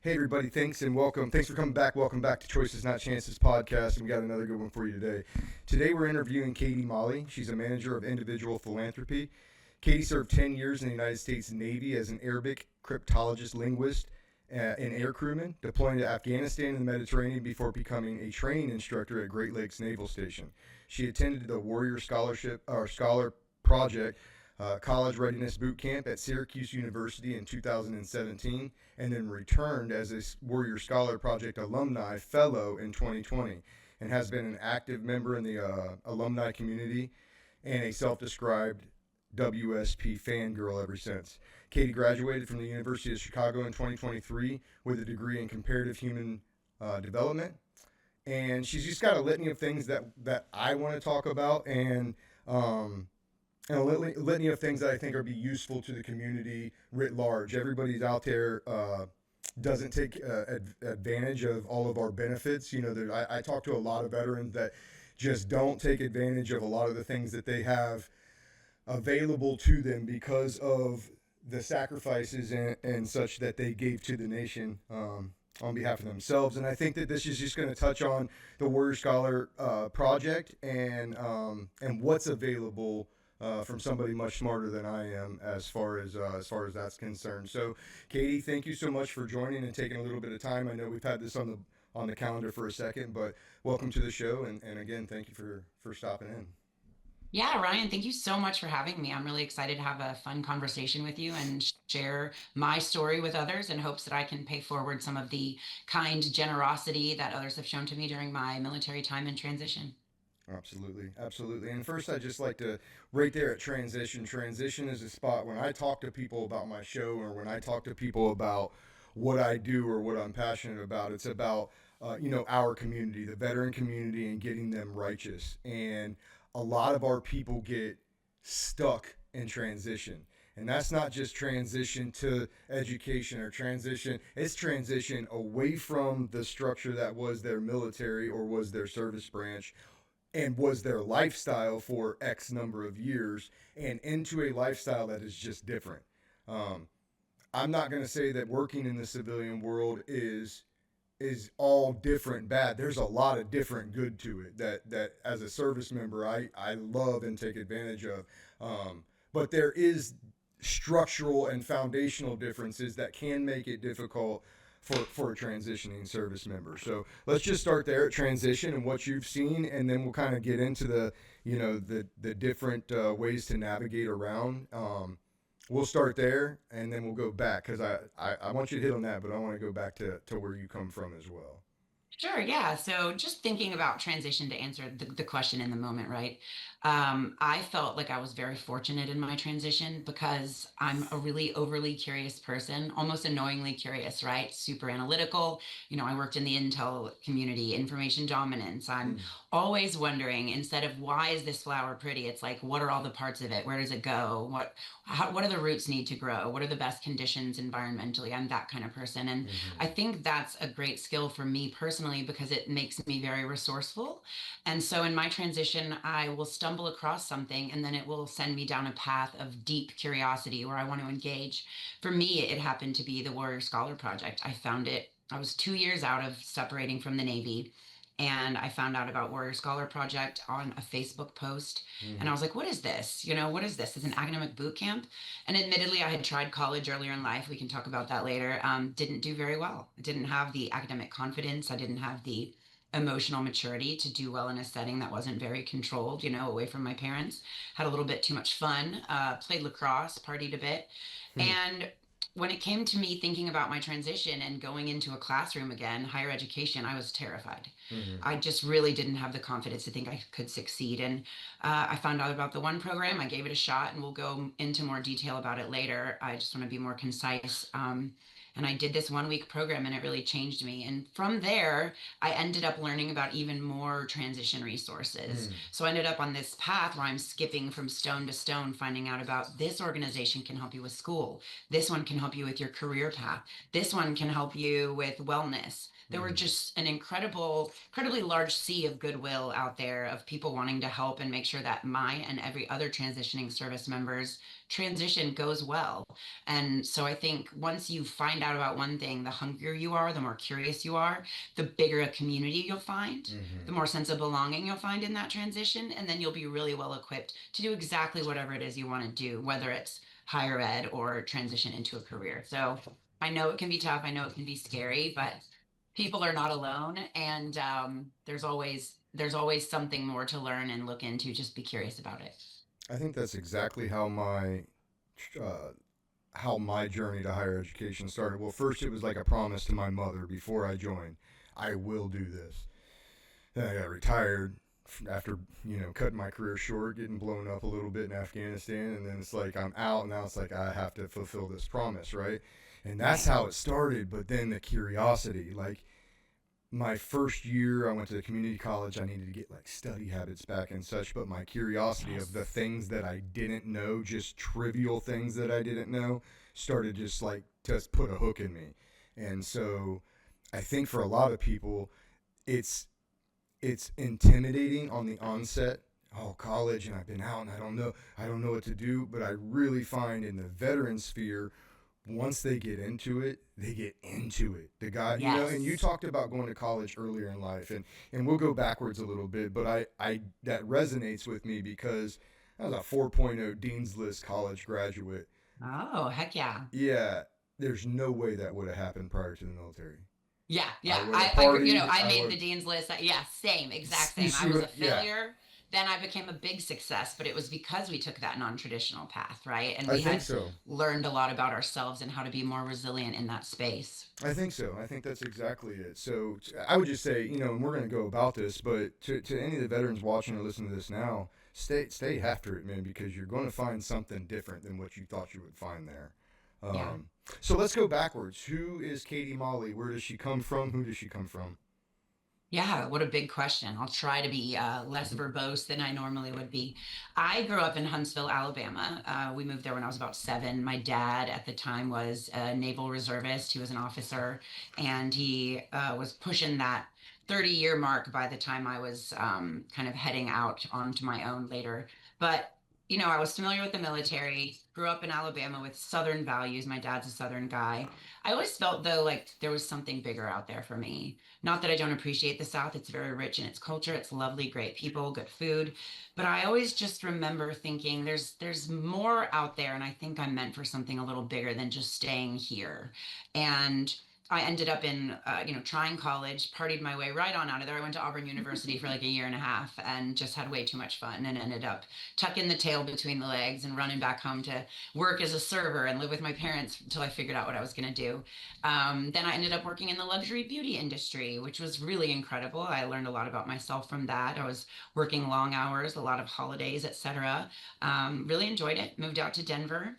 Hey everybody, thanks and welcome. Thanks for coming back. Welcome back to Choices Not Chances podcast, and we got another good one for you today. Today we're interviewing Kaedy Molley. She's a manager of individual philanthropy. Kaedy served 10 years in the United States Navy as an Arabic cryptologist linguist and aircrewman, deploying to Afghanistan and the Mediterranean before becoming a training instructor at Great Lakes Naval Station. She attended the Warrior Scholar Project college readiness boot camp at Syracuse University in 2017, and then returned as a Warrior Scholar Project alumni fellow in 2020, and has been an active member in the alumni community and a self-described WSP fangirl ever since. Kaedy graduated from the University of Chicago in 2023 with a degree in Comparative Human Development, and she's just got a litany of things that I want to talk about, and a litany of things that I think are be useful to the community writ large. Everybody's out there doesn't take advantage of all of our benefits. You know, I talk to a lot of veterans that just don't take advantage of a lot of the things that they have available to them because of the sacrifices and such that they gave to the nation on behalf of themselves. And I think that this is just going to touch on the Warrior Scholar Project and what's available from somebody much smarter than I am as far as that's concerned. So, Kaedy, thank you so much for joining and taking a little bit of time. I know we've had this on the calendar for a second, but welcome to the show, and again, thank you for stopping in. Yeah, Ryan, thank you so much for having me. I'm really excited to have a fun conversation with you and share my story with others in hopes that I can pay forward some of the kind generosity that others have shown to me during my military time and transition. Absolutely, absolutely. And first, I just like to right there at transition. Transition is a spot when I talk to people about my show, or when I talk to people about what I do or what I'm passionate about. It's about our community, the veteran community, and getting them righteous. And a lot of our people get stuck in transition. And that's not just transition to education or transition, it's transition away from the structure that was their military or was their service branch and was their lifestyle for X number of years, and into a lifestyle that is just different. Um, I'm not going to say that working in the civilian world is all different bad. There's a lot of different good to it that as a service member I love and take advantage of. But there is structural and foundational differences that can make it difficult for a transitioning service member. So let's just start there at transition and what you've seen, and then we'll kind of get into the different ways to navigate around. We'll start there, and then we'll go back because I want you to hit on that, but I want to go back to where you come from as well. Sure, yeah. So just thinking about transition to answer the question in the moment, right? I felt like I was very fortunate in my transition because I'm a really overly curious person, almost annoyingly curious, right? Super analytical. You know, I worked in the intel community, information dominance. I'm Mm. always wondering, instead of why is this flower pretty, it's like, what are all the parts of it? Where does it go? What do the roots need to grow? What are the best conditions environmentally? I'm that kind of person. And Mm-hmm. I think that's a great skill for me personally because it makes me very resourceful. And so in my transition, I will stumble across something and then it will send me down a path of deep curiosity where I want to engage. For me, it happened to be the Warrior Scholar Project. I found it, I was 2 years out of separating from the Navy. And I found out about Warrior Scholar Project on a Facebook post. And I Mm-hmm. was like, what is this? You know, what is this? It's an academic boot camp. And admittedly, I had tried college earlier in life. We can talk about that later. Didn't do very well. I didn't have the academic confidence. I didn't have the emotional maturity to do well in a setting that wasn't very controlled, you know, away from my parents. Had a little bit too much fun, played lacrosse, partied a bit. Mm-hmm. And when it came to me thinking about my transition and going into a classroom again, higher education, I was terrified. Mm-hmm. I just really didn't have the confidence to think I could succeed. And I found out about the one program. I gave it a shot, and we'll go into more detail about it later. I just want to be more concise. And I did this 1 week program, and it really changed me. And from there, I ended up learning about even more transition resources. Mm-hmm. So I ended up on this path where I'm skipping from stone to stone, finding out about this organization can help you with school. This one can help you with your career path. This one can help you with wellness. there were just an incredibly large sea of goodwill out there of people wanting to help and make sure that my and every other transitioning service member's transition goes well. And so I think once you find out about one thing, the hungrier you are, the more curious you are, the bigger a community you'll find, Mm-hmm. the more sense of belonging you'll find in that transition. And then you'll be really well equipped to do exactly whatever it is you want to do, whether it's higher ed or transition into a career. So I know it can be tough. I know it can be scary, but people are not alone. And there's always something more to learn and look into. Just be curious about it. I think that's exactly uh, how my journey to higher education started. Well, first it was like a promise to my mother before I joined. I will do this. Then I got retired after cutting my career short, getting blown up a little bit in Afghanistan, and then it's like I'm out, and now it's like I have to fulfill this promise, right? And that's how it started. But then the curiosity, like my first year, I went to community college. I needed to get like study habits back and such. But my curiosity of the Yes. things that I didn't know, just trivial things that I didn't know, started just like to put a hook in me. And so I think for a lot of people, it's it's intimidating on the onset. Oh, college, and I've been out, and I don't know what to do. But I really find in the veteran sphere, once they get into it, they get into it. The guy, and you Yes. talked about going to college earlier in life, and we'll go backwards a little bit, but I that resonates with me because I was a 4.0 Dean's List college graduate. Oh, heck yeah. Yeah, there's no way that would have happened prior to the military. Yeah, I yeah. would have I partied. I I made the would. dean's list. Yeah, same, exact You same. I see was a what? Yeah, failure. Then I became a big success, but it was because we took that non-traditional path, right? And I we think had so. learned a lot about ourselves and how to be more resilient in that space. I think so. I think that's exactly it. So I would just say, and we're going to go about this, but to any of the veterans watching or listening to this now, stay after it, man, because you're going to find something different than what you thought you would find there. Yeah. So let's go backwards. Who is Kaedy Molley? Where does she come from? Who does she come from? Yeah, what a big question. I'll try to be less verbose than I normally would be. I grew up in Huntsville, Alabama. We moved there when I was about 7. My dad at the time was a naval reservist. He was an officer, and he was pushing that 30-year mark by the time I was kind of heading out onto my own later. But I was familiar with the military, grew up in Alabama with Southern values. My dad's a Southern guy. I always felt, though, like there was something bigger out there for me. Not that I don't appreciate the South. It's very rich in its culture. It's lovely, great people, good food. But I always just remember thinking there's more out there, and I think I'm meant for something a little bigger than just staying here. And I ended up in, trying college, partied my way right on out of there. I went to Auburn University for like a year and a half and just had way too much fun and ended up tucking the tail between the legs and running back home to work as a server and live with my parents until I figured out what I was going to do. Then I ended up working in the luxury beauty industry, which was really incredible. I learned a lot about myself from that. I was working long hours, a lot of holidays, etc. Really enjoyed it. Moved out to Denver.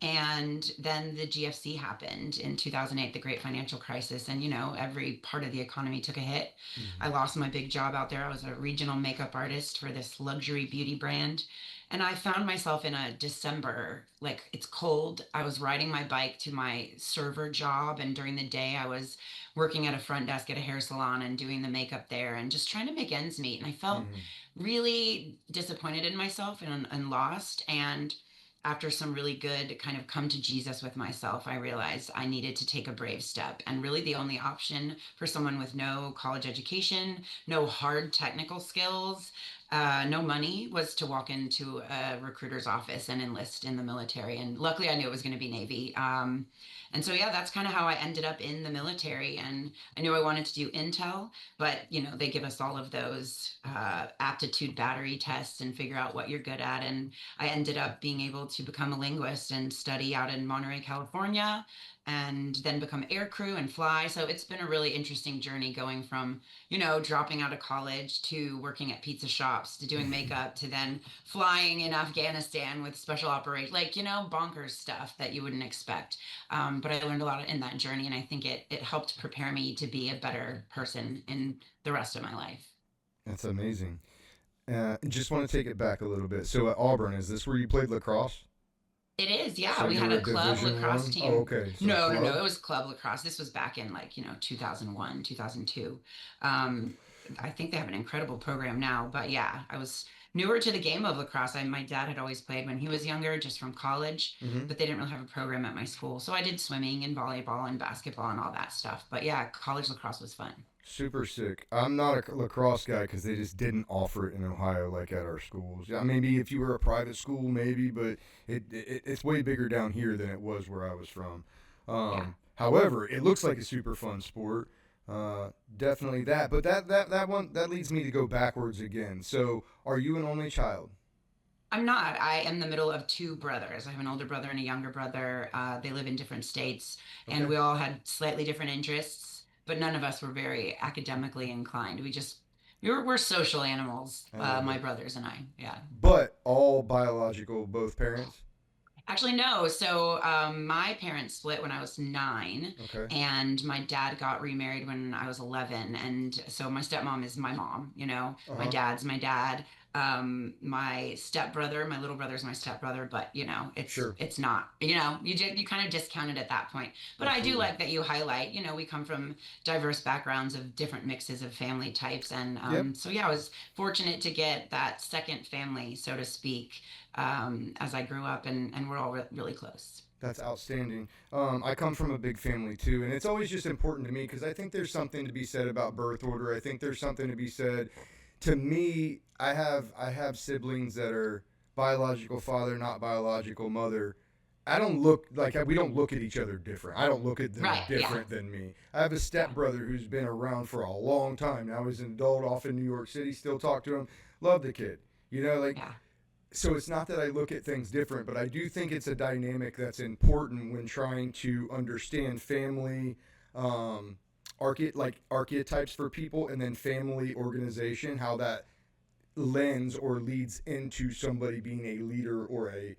And then the GFC happened in 2008, the great financial crisis. And, every part of the economy took a hit. I Mm-hmm. lost my big job out there. I was a regional makeup artist for this luxury beauty brand. And I found myself in a December, like it's cold. I was riding my bike to my server job. And during the day, I was working at a front desk at a hair salon and doing the makeup there and just trying to make ends meet. And I felt Mm-hmm. really disappointed in myself and lost. And after some really good kind of come to Jesus with myself, I realized I needed to take a brave step. And really, the only option for someone with no college education, no hard technical skills, no money was to walk into a recruiter's office and enlist in the military. And luckily, I knew it was going to be Navy. And so, yeah, that's kind of how I ended up in the military. And I knew I wanted to do intel, but they give us all of those aptitude battery tests and figure out what you're good at. And I ended up being able to become a linguist and study out in Monterey, California, and then become air crew and fly. So it's been a really interesting journey going from, dropping out of college to working at pizza shops to doing makeup to then flying in Afghanistan with special operations, like, bonkers stuff that you wouldn't expect. But I learned a lot in that journey, and I think it helped prepare me to be a better person in the rest of my life. That's amazing. Just want to take it back a little bit. So at Auburn, is this where you played lacrosse? It is, yeah. So We you had were a a club Division lacrosse One? Oh, team. okay. So No, no, no. club. It was club lacrosse. This was back in like, 2001, 2002. Um, I think they have an incredible program now, but yeah, I was newer to the game of lacrosse. My dad had always played when he was younger, just from college, Hmm. but they didn't really have a program at my school. So I did swimming and volleyball and basketball and all that stuff. But yeah, college lacrosse was fun. Super sick. I'm not a lacrosse guy because they just didn't offer it in Ohio like at our schools. Yeah, maybe if you were a private school, maybe, but it's way bigger down here than it was where I was from. Yeah. However, it looks like a super fun sport. Definitely that. But that one that leads me to go backwards again. So, are you an only child? I'm not. I am the middle of two brothers. I have an older brother and a younger brother. They live in different states, and Okay. we all had slightly different interests, but none of us were very academically inclined. We're social animals, I love my it. brothers and I. Yeah. But all biological, both parents. Actually, no. So my parents split when I was 9, Okay. and my dad got remarried when I was 11. And so my stepmom is my mom, Uh my huh. dad's my dad. My stepbrother, my little brother's my stepbrother, but Sure. it's not. You kind of discount it at that point. But I do Absolutely. like that you highlight. We come from diverse backgrounds of different mixes of family types, and Yep. so yeah, I was fortunate to get that second family, so to speak, as I grew up, and we're all really close. That's outstanding. I come from a big family too, and it's always just important to me because I think there's something to be said about birth order. I think there's something to be said. To me, I have siblings that are biological father, not biological mother. I don't look like we don't look at each other different. I don't look at them Right. Yeah. different than me. I have a Yeah. stepbrother who's been around for a long time. Now he's an adult off in New York City. Still talk to him. Love the kid. Like Yeah. so it's not that I look at things different, but I do think it's a dynamic that's important when trying to understand family, um, archetypes for people, and then family organization, how that lends or leads into somebody being a leader or a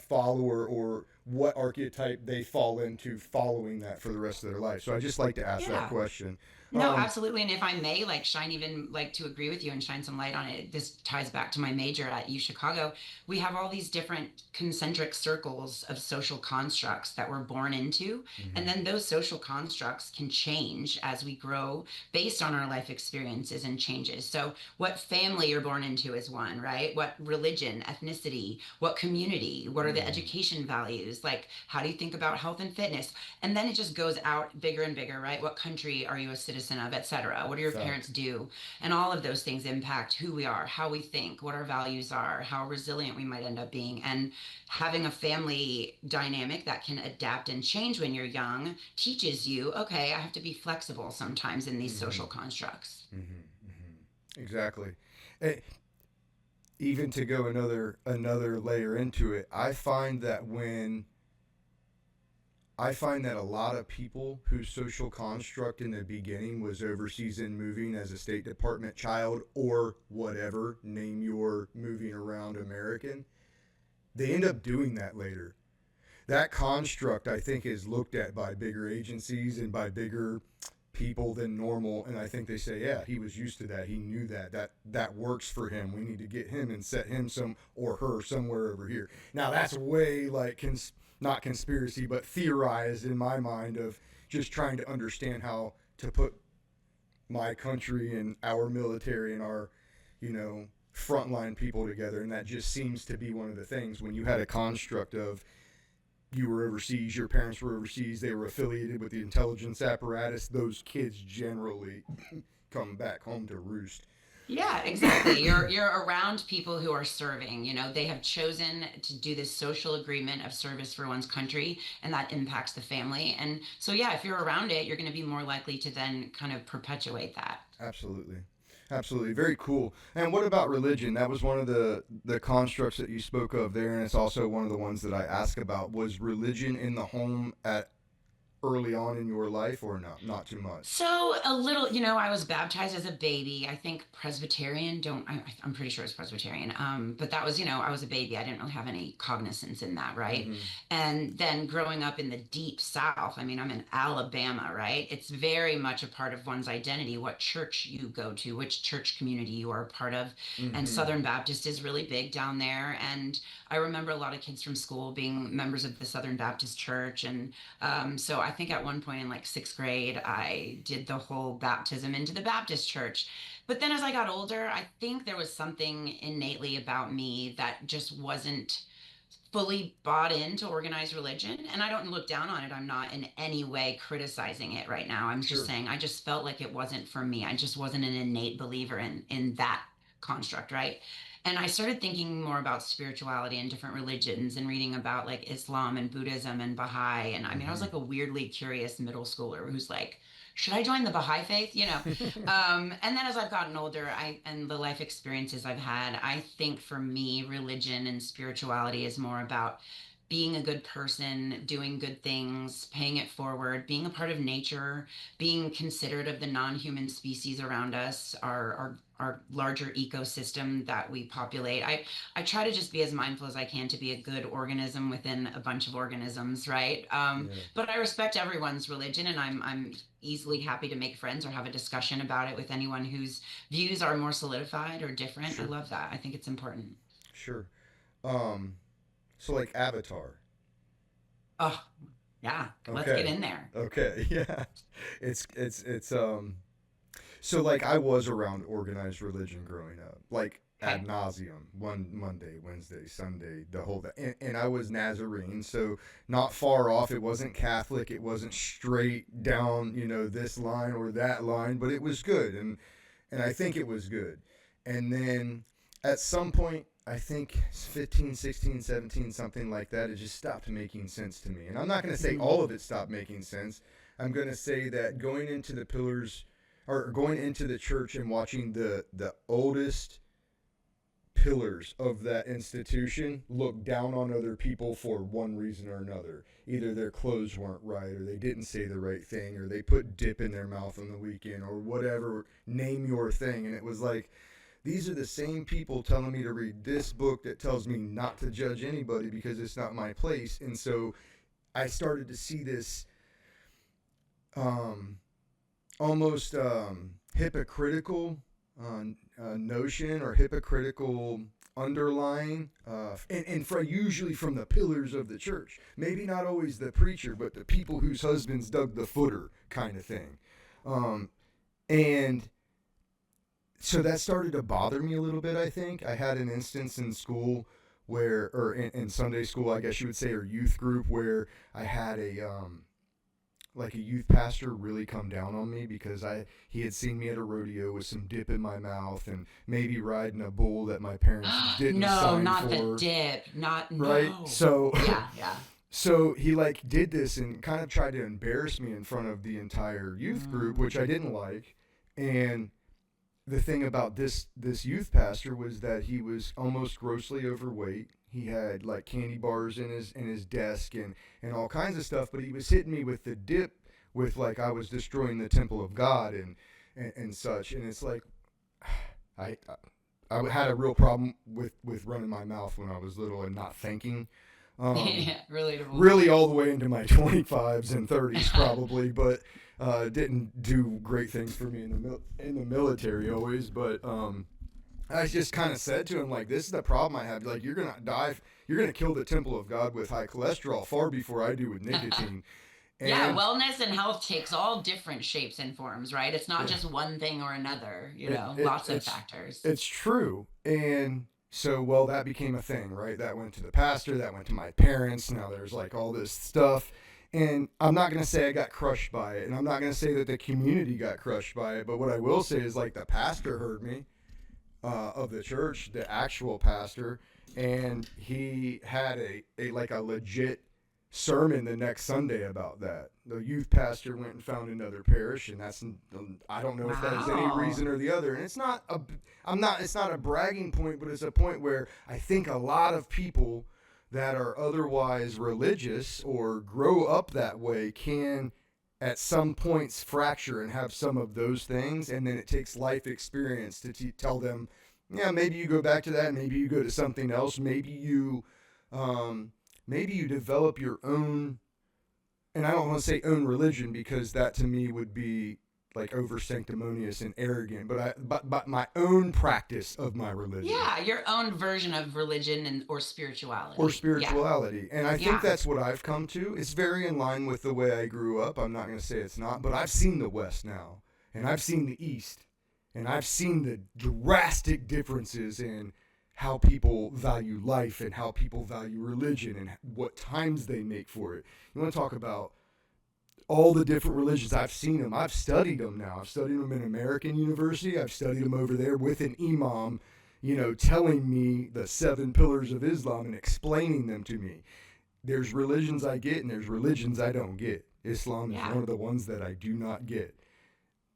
follower, or what archetype they fall into following that for the rest of their life. So I just like to ask that Yeah. question. No, Um, absolutely. And if I may, like, shine even like to agree with you and shine some light on it, this ties back to my major at U Chicago. We have all these different concentric circles of social constructs that we're born into. And mhm. then those social constructs can change as we grow based on our life experiences and changes. So, what family you're born into is one, right? What religion, ethnicity, what community, what are the Mm, education values? Like, how do you think about health and fitness? And then it just goes out bigger and bigger, right? What country are you a citizen of, etc.? What do your parents fact. do? And all of those things impact who we are, how we think, what our values are, how resilient we might end up being. And having a family dynamic that can adapt and change when you're young teaches you, okay, I have to be flexible sometimes in these Hmm. social constructs. Hmm. Hmm. Exactly. Eh, Even to go another layer into it, I find that a lot of people whose social construct in the beginning was overseas and moving as a State Department child or whatever, name your moving around American, they end up doing that later. That construct, I think, is looked at by bigger agencies and by bigger people than normal, and I think they say, yeah, he was used to that, he knew that works for him, we need to get him and set him some or her somewhere over here. Now that's way like not conspiracy but theorized in my mind, of just trying to understand how to put my country and our military and our you know frontline people together, and that just seems to be one of the things. When you had a construct of you were overseas, your parents were overseas, they were affiliated with the intelligence apparatus, those kids generally come back home to roost. Yeah, exactly. You're around people who are serving. They have chosen to do this social agreement of service for one's country, and that impacts the family. And so, yeah, if you're around it, you're going to be more likely to then kind of perpetuate that. Absolutely. Absolutely. Very cool. And what about religion? That was one of the constructs that you spoke of there, and it's also one of the ones that I asked about. Was religion in the home at early on in your life, or not too much? So a little, I was baptized as a baby. I think Presbyterian, don't, I'm pretty sure it's Presbyterian. But that was, I was a baby. I didn't really have any cognizance in that, right? Mm-hmm. And then growing up in the deep South, I mean, I'm in Alabama, right? It's very much a part of one's identity, what church you go to, which church community you are a part of. And Mm-hmm. Southern Baptist is really big down there. And I remember a lot of kids from school being members of the Southern Baptist Church. And so I think at one point in like sixth grade, I did the whole baptism into the Baptist church. But then as I got older, I think there was something innately about me that just wasn't fully bought into organized religion. And I don't look down on it. I'm not in any way criticizing it right now. I'm just Sure. saying I just felt like it wasn't for me. I just wasn't an innate believer in that construct, right? And I started thinking more about spirituality and different religions and reading about like Islam and Buddhism and Baha'i. And I mean, I was Mm-hmm. like a weirdly curious middle schooler who's like, should I join the Baha'i faith? And then as I've gotten older, and the life experiences I've had, I think for me, religion and spirituality is more about being a good person, doing good things, paying it forward, being a part of nature, being considerate of the non-human species around us, our larger ecosystem that we populate. I try to just be as mindful as I can to be a good organism within a bunch of organisms, right? Yeah. But I respect everyone's religion, and I'm easily happy to make friends or have a discussion about it with anyone whose views are more solidified or different. I Sure. love that. I think it's important. Sure. Um, so like Avatar. Oh, yeah. Let's get Okay. in there. Okay. Yeah. It's so like I was around organized religion growing up, like Okay. ad nauseum, one Monday, Wednesday, Sunday, the whole thing. And I was Nazarene, so not far off. It wasn't Catholic. It wasn't straight down, this line or that line, but it was good, and I think it was good. And then at some point, I think 15, 16, 17, something like that, it just stopped making sense to me. And I'm not going to say all of it stopped making sense. I'm going to say that going into the pillars or going into the church and watching the oldest pillars of that institution look down on other people for one reason or another. Either their clothes weren't right, or they didn't say the right thing, or they put dip in their mouth on the weekend, or whatever. Name your thing. And it was like, these are the same people telling me to read this book that tells me not to judge anybody because it's not my place. And so I started to see this um, almost hypocritical notion or hypocritical underlying, and usually from the pillars of the church. Maybe not always the preacher, but the people whose husbands dug the footer kind of thing. Um, and so that started to bother me a little bit. I think I had an instance in school where, or in Sunday school, I guess you would say, or youth group, where I had like a youth pastor really come down on me because he had seen me at a rodeo with some dip in my mouth and maybe riding a bull that my parents didn't No, sign not the for, dip. Not, right? no. So Yeah, yeah. so he like did this and kind of tried to embarrass me in front of the entire youth group, which I didn't like. And the thing about this youth pastor was that he was almost grossly overweight. He had like candy bars in his desk and all kinds of stuff, but he was hitting me with the dip with like I was destroying the temple of God and such. And it's like I I had a real problem with running my mouth when I was little and not thinking. Yeah, relatable. Really all the way into my 25s and 30s probably, but didn't do great things for me in the military always. But I just kind of said to him, like, this is the problem I have. Like, you're gonna die. You're gonna kill the temple of God with high cholesterol far before I do with nicotine. Yeah, And wellness and health takes all different shapes and forms, right? It's not yeah, just one thing or another, it, it lots of it's factors. it's true. And so, well, that became a thing, right? That went to the pastor. That went to my parents. Now there's like all this stuff. And I'm not going to say I got crushed by it. And I'm not going to say that the community got crushed by it. But what I will say is, like, the pastor heard me of the church, the actual pastor. And he had a like a legit sermon the next Sunday about that. The youth pastor went and found another parish, and I don't know if that is any Wow. reason or the other. And it's not a bragging point, but it's a point where I think a lot of people that are otherwise religious or grow up that way can at some points fracture and have some of those things, and then it takes life experience to tell them, yeah, maybe you go back to that, maybe you go to something else, um, maybe you develop your own, and I don't want to say own religion because that to me would be like over sanctimonious and arrogant, but my own practice of my religion Yeah, your own version of religion and or or spirituality. Yeah. spirituality. And I think Yeah. that's what I've come to. It's very in line with the way I grew up. I'm not going to say it's not, but I've seen the West now, and I've seen the East, and I've seen the drastic differences in how people value life and how people value religion and what times they make for it. You want to talk about all the different religions. I've seen them. I've studied them now. I've studied them in American University. I've studied them over there with an imam, telling me the 7 pillars of Islam and explaining them to me. There's religions I get and there's religions I don't get. Islam is Yeah. one of the ones that I do not get.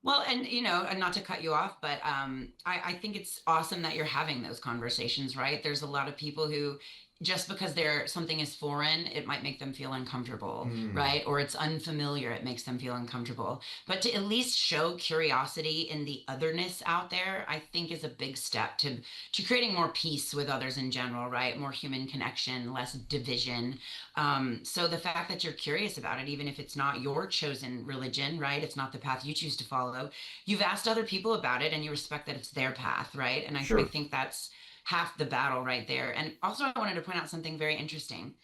Well, and and not to cut you off, but I think it's awesome that you're having those conversations, right? There's a lot of people who just because something is foreign, it might make them feel uncomfortable, Mm, right? Or it's unfamiliar, it makes them feel uncomfortable. But to at least show curiosity in the otherness out there, I think is a big step to creating more peace with others in general, right? More human connection, less division. So the fact that you're curious about it, even if it's not your chosen religion, right? It's not the path you choose to follow. You've asked other people about it and you respect that it's their path, right? And I sure. think that's half the battle right there. And also, I wanted to point out something very interesting.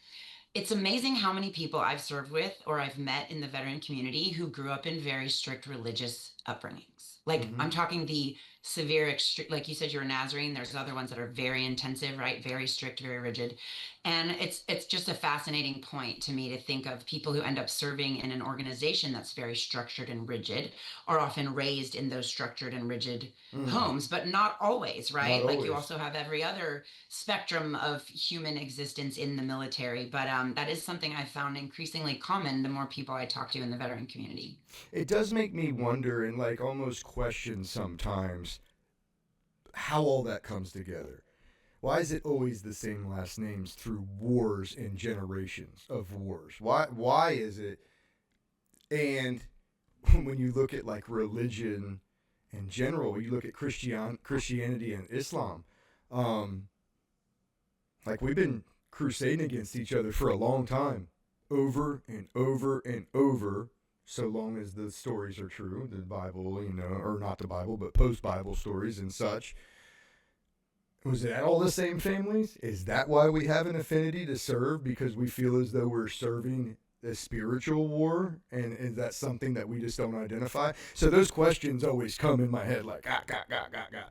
It's amazing how many people I've served with or I've met in the veteran community who grew up in very strict religious upbringings. Like Mm-hmm. I'm talking the severe, like you said, you're a Nazarene. There's other ones that are very intensive, right? Very strict, very rigid. And it's just a fascinating point to me to think of people who end up serving in an organization that's very structured and rigid are often raised in those structured and rigid Mm, homes, but not always, not right? Like you always. also have every other spectrum of human existence in the military. But that is something I found increasingly common the more people I talk to in the veteran community. It does make me wonder and like almost question sometimes how all that comes together. Why is it always the same last names through wars and generations of wars? Why is it? And when you look at like religion in general, you look at Christianity and Islam, um, like we've been crusading against each other for a long time, over and over and over. So long as the stories are true, the Bible, or not the Bible, but post Bible stories and such. Was that all the same families? Is that why we have an affinity to serve? Because we feel as though we're serving a spiritual war? And is that something that we just don't identify? So those questions always come in my head like, ah, gah, gah, gah, gah.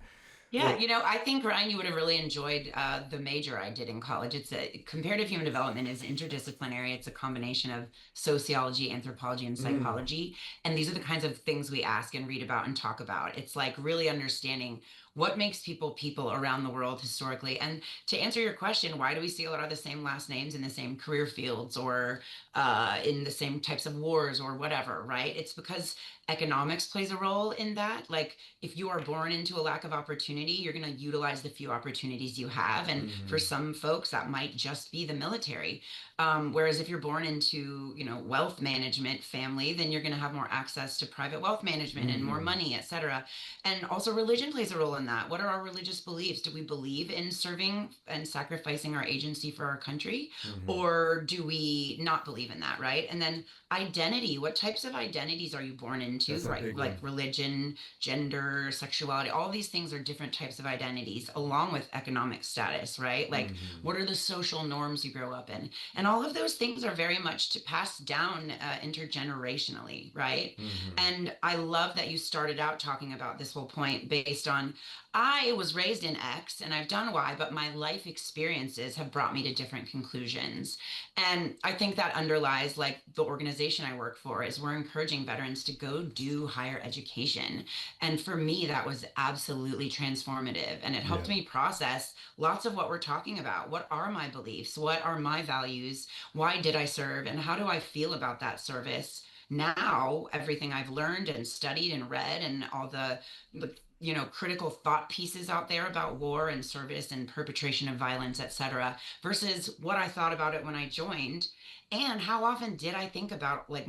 Yeah, Well, I think Ryan, you would have really enjoyed the major I did in college. It's a comparative human development is interdisciplinary. It's a combination of sociology, anthropology, and mm, psychology. And these are the kinds of things we ask and read about and talk about. It's like really understanding what makes people people around the world historically. And to answer your question, why do we see a lot of the same last names in the same career fields or in the same types of wars or whatever, right? It's because economics plays a role in that. Like if you are born into a lack of opportunity, you're going to utilize the few opportunities you have. And for mm-hmm, some folks, that might just be the military. Whereas if you're born into, wealth management family, then you're going to have more access to private wealth management and more mm-hmm, money, et cetera. And also religion plays a role in that. What are our religious beliefs? Do we believe in serving and sacrificing our agency for our country? mm-hmm. Or do we not believe in that, right? And then identity, what types of identities are you born into, That's a right? big Like one. religion, gender, sexuality, all these things are different types of identities along with economic status, right? Like Mm-hmm, what are the social norms you grow up in? And all of those things are very much to pass down intergenerationally, right? mm-hmm, And I love that you started out talking about this whole point based on I was raised in X and I've done Y, but my life experiences have brought me to different conclusions. And I think that underlies like the organization I work for is we're encouraging veterans to go do higher education. And for me, that was absolutely transformative. And it helped yeah. me process lots of what we're talking about. What are my beliefs? What are my values? Why did I serve? And how do I feel about that service? Now, everything I've learned and studied and read and all the critical thought pieces out there about war and service and perpetration of violence, etc., versus what I thought about it when I joined. And how often did I think about like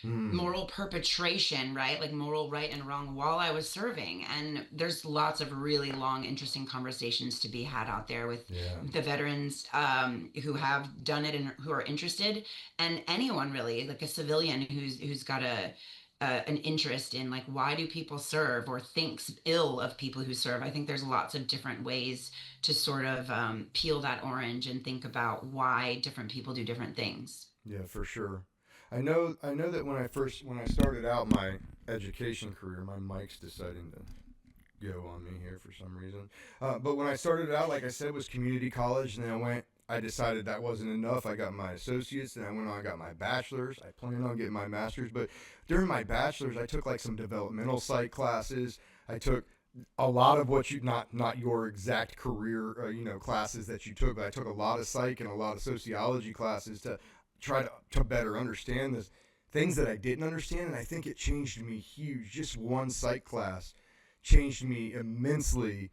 Hmm. moral perpetration, right? Like moral right and wrong while I was serving. And there's lots of really long, interesting conversations to be had out there with Yeah. the veterans who have done it and who are interested, and anyone really, like a civilian who's got an interest in like why do people serve or thinks ill of people who serve. I think there's lots of different ways to sort of peel that orange and think about why different people do different things. Yeah, for sure. I know that when I started out my education career, my mic's deciding to go on me here for some reason. But when I started out, like I said, was community college, and then I decided that wasn't enough. I got my associates, and I went on, I got my bachelor's. I planned on getting my master's, but during my bachelor's, I took like some developmental psych classes. I took a lot of what you not your exact career classes that you took, but I took a lot of psych and a lot of sociology classes to try to better understand this things that I didn't understand, and I think it changed me huge. Just one psych class changed me immensely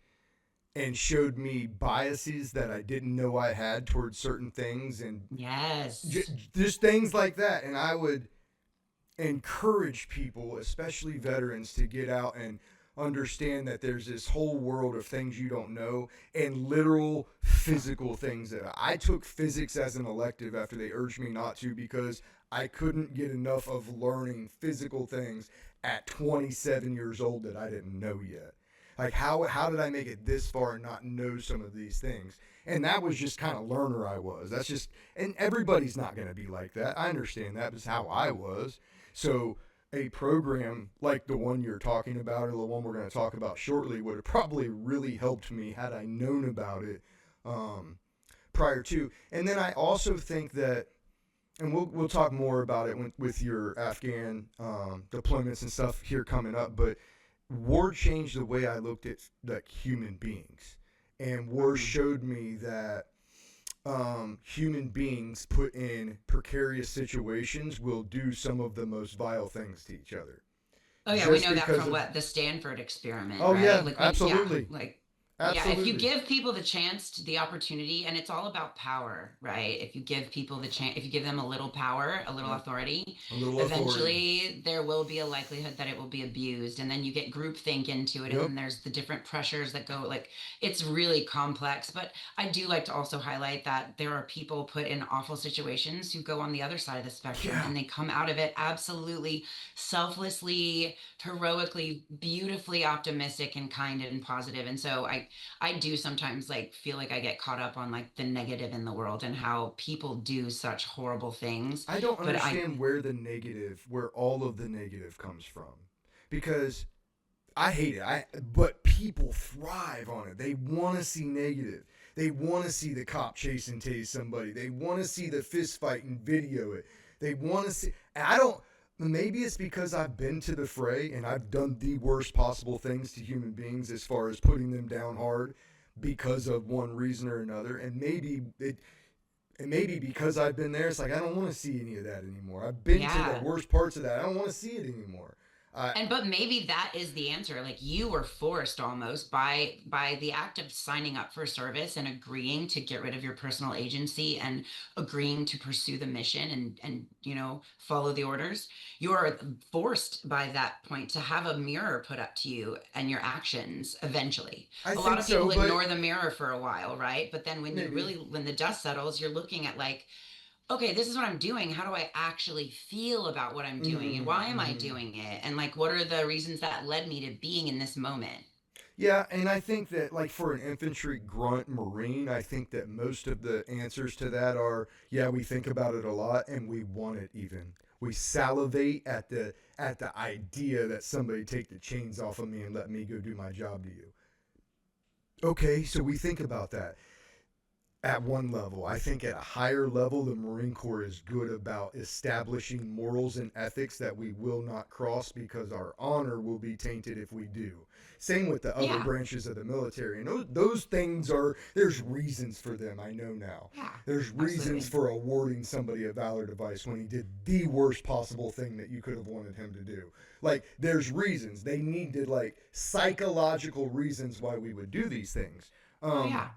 and showed me biases that I didn't know I had towards certain things, and Yes. just things like that. And I would encourage people, especially veterans, to get out and understand that there's this whole world of things you don't know, and literal physical things that I took physics as an elective after they urged me not to, because I couldn't get enough of learning physical things at 27 years old that I didn't know yet. Like how did I make it this far and not know some of these things? And that was just kind of learner I was. That's just, and everybody's not going to be like that. I understand that was how I was. So a program like the one you're talking about, or the one we're going to talk about shortly, would have probably really helped me had I known about it um, prior to. And then I also think that, and we'll talk more about it with your Afghan deployments and stuff here coming up, but war changed the way I looked at like human beings, and war Mhm. showed me that human beings put in precarious situations will do some of the most vile things to each other, Oh yeah, we just know that because from of. what the Stanford experiment, Oh right? yeah, Like absolutely, like yeah, if you absolutely. give people the chance, the opportunity, and it's all about power, right? If you give people the chance, if you give them a little power, a little Yep. authority, A little authority. eventually there will be a likelihood that it will be abused, and then you get groupthink into it, and Yep. then there's the different pressures that go. Like it's really complex, but I do like to also highlight that there are people put in awful situations who go on the other side of the spectrum, Yeah. and they come out of it absolutely selflessly, heroically, beautifully optimistic and kind and positive. And so I do sometimes like feel like I get caught up on like the negative in the world and how people do such horrible things. I don't But I understand where all of the negative comes from, because I hate it. But people thrive on it. They want to see negative. They want to see the cop chase and tase somebody. They want to see the fist fight and video it. They want to see. And I don't. Maybe it's because I've been to the fray and I've done the worst possible things to human beings as far as putting them down hard because of one reason or another. And maybe because I've been there, it's like I don't want to see any of that anymore. I've been to the yeah. worst parts of that. I don't want to see it anymore. I And but maybe that is the answer. Like you were forced almost by the act of signing up for service and agreeing to get rid of your personal agency and agreeing to pursue the mission and follow the orders. You are forced by that point to have a mirror put up to you and your actions eventually. I A lot think of so, people but ignore the mirror for a while, right? But then maybe. when the dust settles, you're looking at like, okay, this is what I'm doing. How do I actually feel about what I'm doing? And Mm-hmm, why am I mm-hmm. doing it? And like, what are the reasons that led me to being in this moment? Yeah, and I think that like for an infantry grunt marine, I think that most of the answers to that are yeah, we think about it a lot and we want it even. We salivate at the idea that somebody take the chains off of me and let me go do my job to you. Okay, so we think about that. at one level. I think at a higher level, the Marine Corps is good about establishing morals and ethics that we will not cross because our honor will be tainted if we do. Same with the other Yeah. branches of the military. And those things are, there's reasons for them, I know now. Yeah. There's reasons Absolutely. for awarding somebody a Valor device when he did the worst possible thing that you could have wanted him to do. Like, there's reasons. They needed, like, psychological reasons why we would do these things. Oh yeah.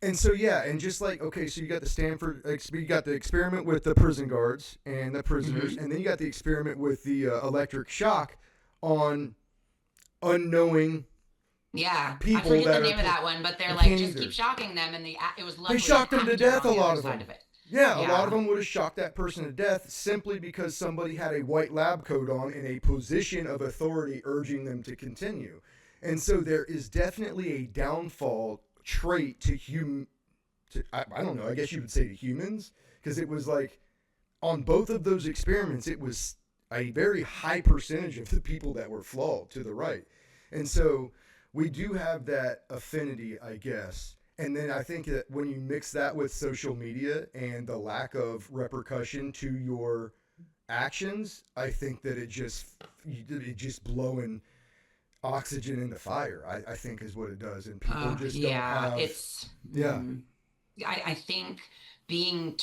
And so yeah, and just like, okay, so you got the you got the experiment with the prison guards and the prisoners, Mm-hmm. and then you got the experiment with the electric shock on unknowing Yeah, I people forget that the are. name of that one, but they're I like can't just either. keep shocking them, and it was They lovely shocked them to after death. A on the lot other of side them. of it. Yeah, a lot Yeah. of them would have shocked that person to death simply because somebody had a white lab coat on in a position of authority urging them to continue. And so there is definitely a downfall trait to I don't know, I guess you would say to humans, because it was like on both of those experiments, it was a very high percentage of the people that were flawed to the right. And so we do have that affinity, I guess. And then I think that when you mix that with social media and the lack of repercussion to your actions, I think that it just blowing oxygen into fire, I think is what it does. And people just don't Yeah, have, it's. yeah. I think being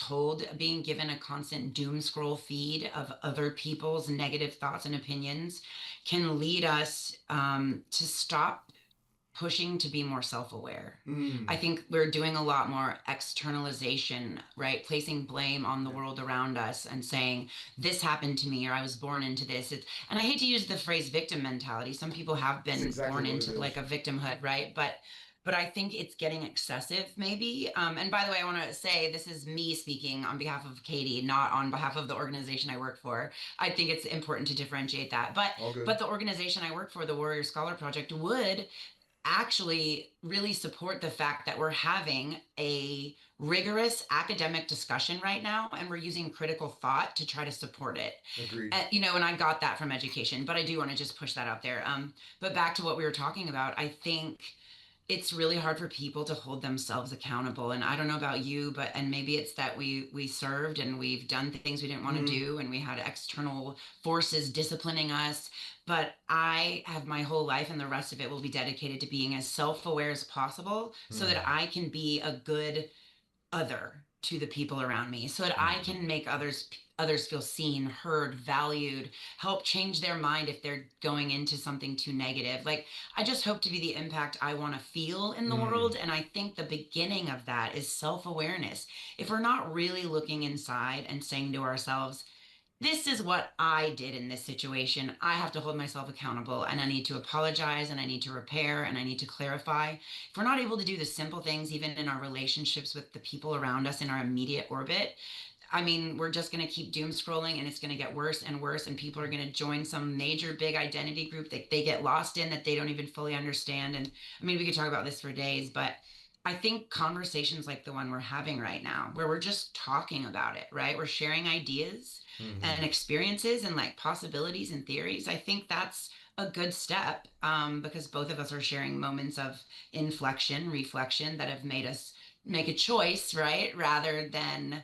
given a constant doom scroll feed of other people's negative thoughts and opinions can lead us to stop pushing to be more self-aware. I Mm. think we're doing a lot more externalization, right? Placing blame on the world around us and saying, this happened to me, or I was born into this. And I hate to use the phrase victim mentality. Some people have That's been exactly born what it into like is. a victimhood, right? But I think it's getting excessive, maybe. And by the way, I want to say this is me speaking on behalf of Kaedy, not on behalf of the organization I work for. I think it's important to differentiate that. But All good. but the organization I work for, the Warrior Scholar Project, would actually really support the fact that we're having a rigorous academic discussion right now, and we're using critical thought to try to support it. Agreed. And I got that from education, but I do want to just push that out there. But back to what we were talking about, I think it's really hard for people to hold themselves accountable. And I don't know about you, but and maybe it's that we served and we've done things we didn't want to Mm. do, and we had external forces disciplining us. But I have my whole life, and the rest of it will be dedicated to being as self-aware as possible so that Mm. I can be a good other to the people around me, so that I Mm. can make others feel seen, heard, valued, help change their mind if they're going into something too negative. Like, I just hope to be the impact I want to feel in the Mm. world, and I think the beginning of that is self-awareness. If we're not really looking inside and saying to ourselves, this is what I did in this situation. I have to hold myself accountable, and I need to apologize, and I need to repair, and I need to clarify. If we're not able to do the simple things, even in our relationships with the people around us in our immediate orbit, I mean, we're just going to keep doom scrolling, and it's going to get worse and worse. And people are going to join some major big identity group that they get lost in, that they don't even fully understand. And I mean, we could talk about this for days, but I think conversations like the one we're having right now, where we're just talking about it, right? We're sharing ideas Mm-hmm. and experiences and like possibilities and theories. I think that's a good step, because both of us are sharing moments of inflection, reflection that have made us make a choice, right? Rather than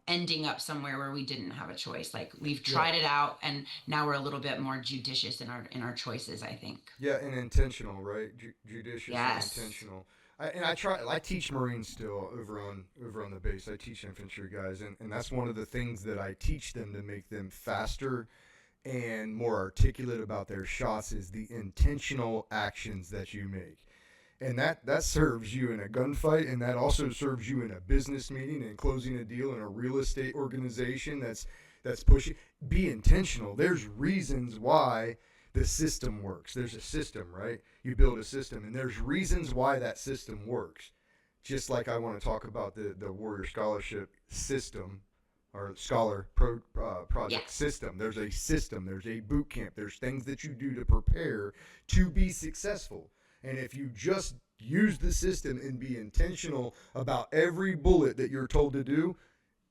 ending up somewhere where we didn't have a choice. Like, we've Yeah. tried it out, and now we're a little bit more judicious in our choices, I think. Yeah, and intentional, right? Judicious and Yes. intentional. I teach Marines still over on the base. I teach infantry guys, and that's one of the things that I teach them to make them faster and more articulate about their shots is the intentional actions that you make. And that serves you in a gunfight, and that also serves you in a business meeting and closing a deal in a real estate organization that's pushing. Be intentional. There's reasons why the system works. There's a system, right? You build a system, and there's reasons why that system works. Just like I want to talk about the Warrior Scholarship system or project Yes. system. There's a system. There's a boot camp. There's things that you do to prepare to be successful. And if you just use the system and be intentional about every bullet that you're told to do,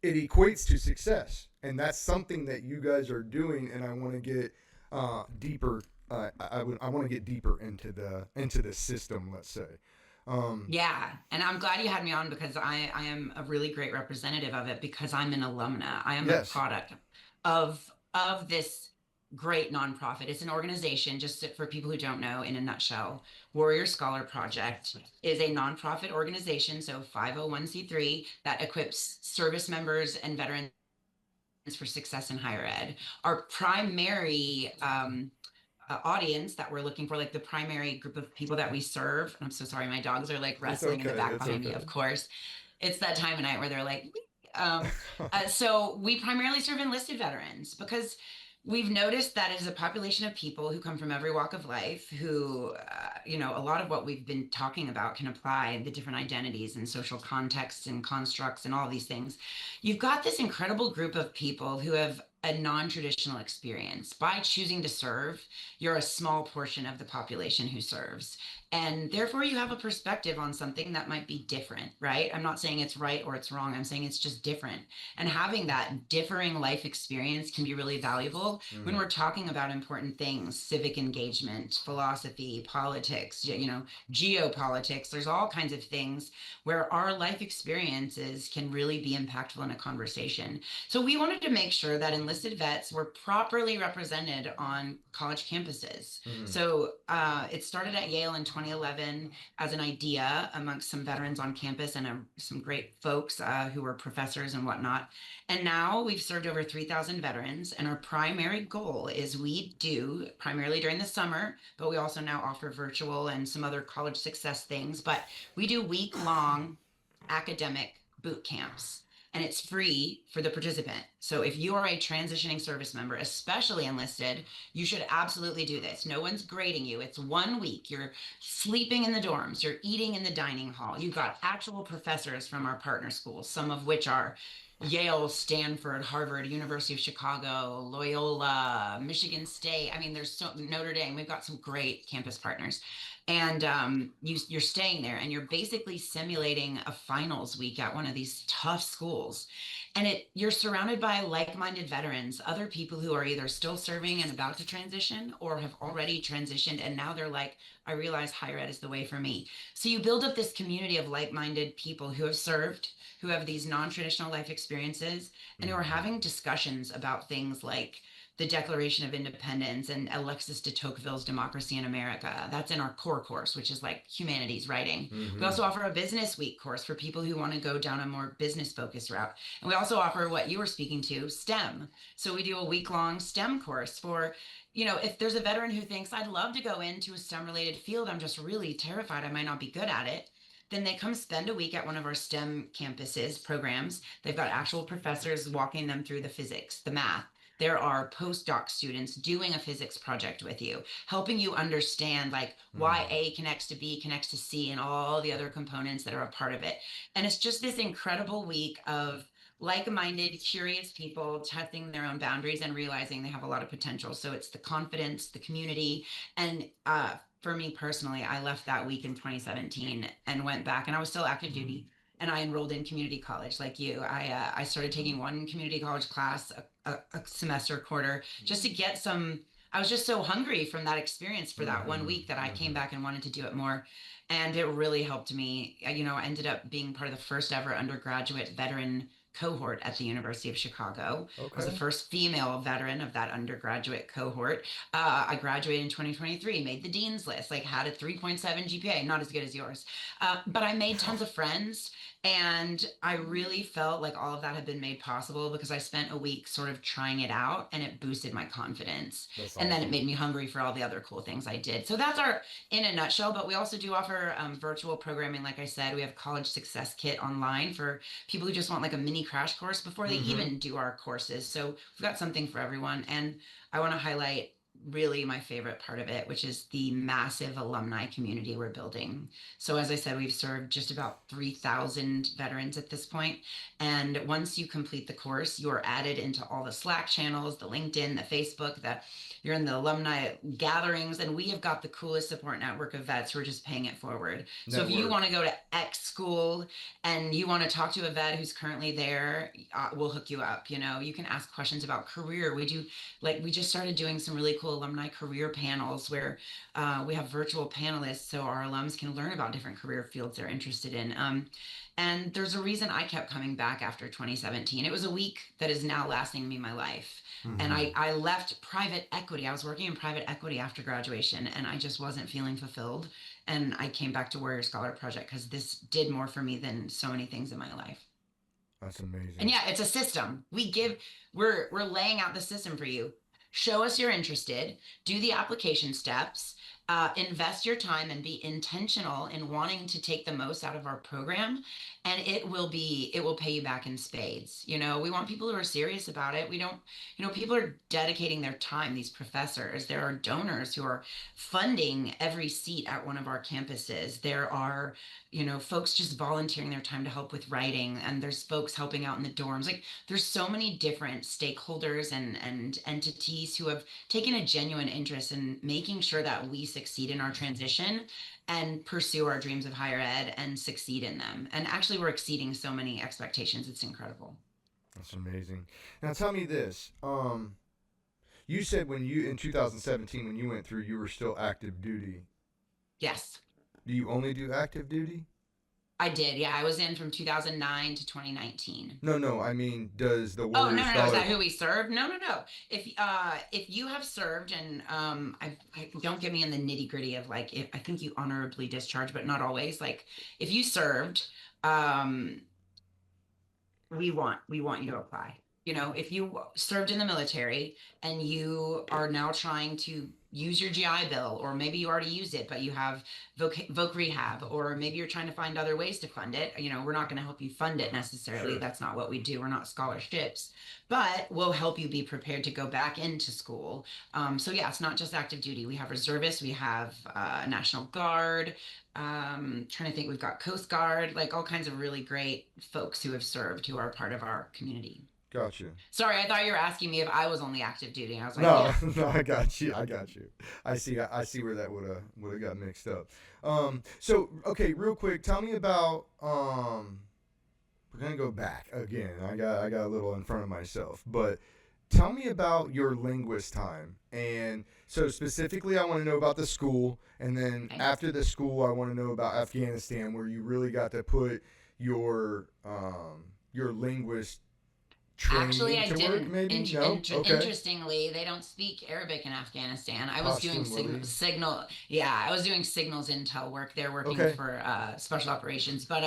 it equates to success. And that's something that you guys are doing. And I want to get deeper. I want to get deeper into the system. Let's say. Yeah, and I'm glad you had me on because I am a really great representative of it because I'm an alumna. I am a Yes. product of this great nonprofit. It's an organization, just for people who don't know, in a nutshell. Warrior Scholar Project is a nonprofit organization, so 501(c)(3) that equips service members and veterans for success in higher ed. Our primary audience that we're looking for, like the primary group of people that we serve. And I'm so sorry, my dogs are like It's wrestling in the okay. back It's behind me, okay. of course. It's that time of night where they're like, um, so we primarily serve enlisted veterans because we've noticed that as a population of people who come from every walk of life, who, a lot of what we've been talking about can apply the different identities and social contexts and constructs and all these things. You've got this incredible group of people who have a non-traditional experience. By choosing to serve, you're a small portion of the population who serves. And therefore, you have a perspective on something that might be different, right? I'm not saying it's right or it's wrong. I'm saying it's just different. And having that differing life experience can be really valuable when Mm, we're talking about important things, civic engagement, philosophy, politics, geopolitics. There's all kinds of things where our life experiences can really be impactful in a conversation. So we wanted to make sure that enlisted vets were properly represented on college campuses. mm, So it started at Yale in 2011 as an idea amongst some veterans on campus and some great folks who were professors and whatnot. And now we've served over 3,000 veterans, and our primary goal is we do primarily during the summer, but we also now offer virtual and some other college success things. But we do week-long academic boot camps, and it's free for the participant. So if you are a transitioning service member, especially enlisted, you should absolutely do this. No one's grading you. It's 1 week. You're sleeping in the dorms, you're eating in the dining hall. You've got actual professors from our partner schools, some of which are Yale, Stanford, Harvard, University of Chicago, Loyola, Michigan State. I mean, there's so Notre Dame. We've got some great campus partners, and you're staying there, and you're basically simulating a finals week at one of these tough schools, and you're surrounded by like-minded veterans, other people who are either still serving and about to transition, or have already transitioned, and now they're like, I realize higher ed is the way for me. So you build up this community of like-minded people who have served, who have these non-traditional life experiences, and who are mm. having discussions about things like the Declaration of Independence and Alexis de Tocqueville's Democracy in America. That's in our core course, which is like humanities writing. We Mm-hmm. also offer a business week course for people who want to go down a more business focused route. And we also offer what you were speaking to, STEM. So we do a week long STEM course for, if there's a veteran who thinks I'd love to go into a STEM related field, I'm just really terrified I might not be good at it, then they come spend a week at one of our STEM campuses programs. They've got actual professors walking them through the physics, the math. There are postdoc students doing a physics project with you, helping you understand like why Mm. A connects to B connects to C and all the other components that are a part of it. And it's just this incredible week of like-minded, curious people testing their own boundaries and realizing they have a lot of potential. So it's the confidence, the community, and for me personally, I left that week in 2017 and went back, and I was still active duty. And I enrolled in community college like you. I started taking one community college class a semester, quarter, just to get some. I was just so hungry from that experience for that one Mm-hmm. week that I came Mm-hmm. back and wanted to do it more. And it really helped me. I ended up being part of the first ever undergraduate veteran cohort at the University of Chicago. I was the Okay. first female veteran of that undergraduate cohort. I graduated in 2023, made the dean's list, like had a 3.7 GPA, not as good as yours. But I made tons of friends. And I really felt like all of that had been made possible because I spent a week sort of trying it out and it boosted my confidence. That's And then it awesome. made me hungry for all the other cool things I did. So that's our in a nutshell. But we also do offer virtual programming. Like I said, we have College Success Kit online for people who just want like a mini crash course before they Mm-hmm. even do our courses. So we've got something for everyone. And I want to highlight really my favorite part of it, which is the massive alumni community we're building. So as I said, we've served just about 3,000 veterans at this point. And once you complete the course, you're added into all the Slack channels, the LinkedIn, the Facebook, you're in the alumni gatherings, and we have got the coolest support network of vets who are just paying it forward. So if you want Network. to go to X school and you want to talk to a vet who's currently there, we'll hook you up. You can ask questions about career. We just started doing some really cool wonderful alumni career panels where we have virtual panelists so our alums can learn about different career fields they're interested in. And there's a reason I kept coming back after 2017. It was a week that is now lasting me my life. And Hmm. I left private equity. I was working in private equity after graduation and I just wasn't feeling fulfilled. And I came back to Warrior Scholar Project because this did more for me than so many things in my life. That's And amazing. yeah, it's a system. We're laying out the system for you. Show us you're interested, do the application steps, invest your time and be intentional in wanting to take the most out of our program, and it will pay you back in spades. You know, we want people who are serious about it. We don't, you know, people are dedicating their time, these professors. There are donors who are funding every seat at one of our campuses. There are, you know, folks just volunteering their time to help with writing, and there's folks helping out in the dorms. Like there's so many different stakeholders and entities who have taken a genuine interest in making sure that we succeed in our transition and pursue our dreams of higher ed and succeed in them. And actually we're exceeding so many expectations. It's incredible. That's amazing. Now tell me this. You said when you in 2017 when you went through, you were still active duty. Yes. Do you only do active duty? I did. Yeah, I was in from 2009 to 2019. No, no. I mean, does the Oh, Warrior no, no, no. Is Scholar? that who we served? No, no, no. If you have served and I don't get me in the nitty-gritty of like if I think you honorably discharged, but not always. Like if you served, um we want you to apply. You know, if you served in the military and you are now trying to use your GI Bill, or maybe you already used it, but you have voc rehab, or maybe you're trying to find other ways to fund it. You know, we're not going to help you fund it necessarily. Sure. That's not what we do. We're not scholarships, but we'll help you be prepared to go back into school. So yeah, it's not just active duty. We have reservists, we have National Guard, trying to think, we've got Coast Guard, like all kinds of really great folks who have served who are part of our community. Gotcha. Sorry, I thought you were asking me if I was only active duty. I was like, No, yeah. no, I got you. I got you. I see where that would have got mixed up. So okay, real quick, tell me about we're gonna go back again. I got a little in front of myself, but tell me about your linguist time. And so specifically, I want to know about the school, and then Okay. after the school, I want to know about Afghanistan, where you really got to put your linguist Actually, training I to work. didn't. Maybe no. Okay. Interestingly, they don't speak Arabic in Afghanistan. I was doing Posthumously. yeah, I was doing signals intel work there, working Okay. for special operations. But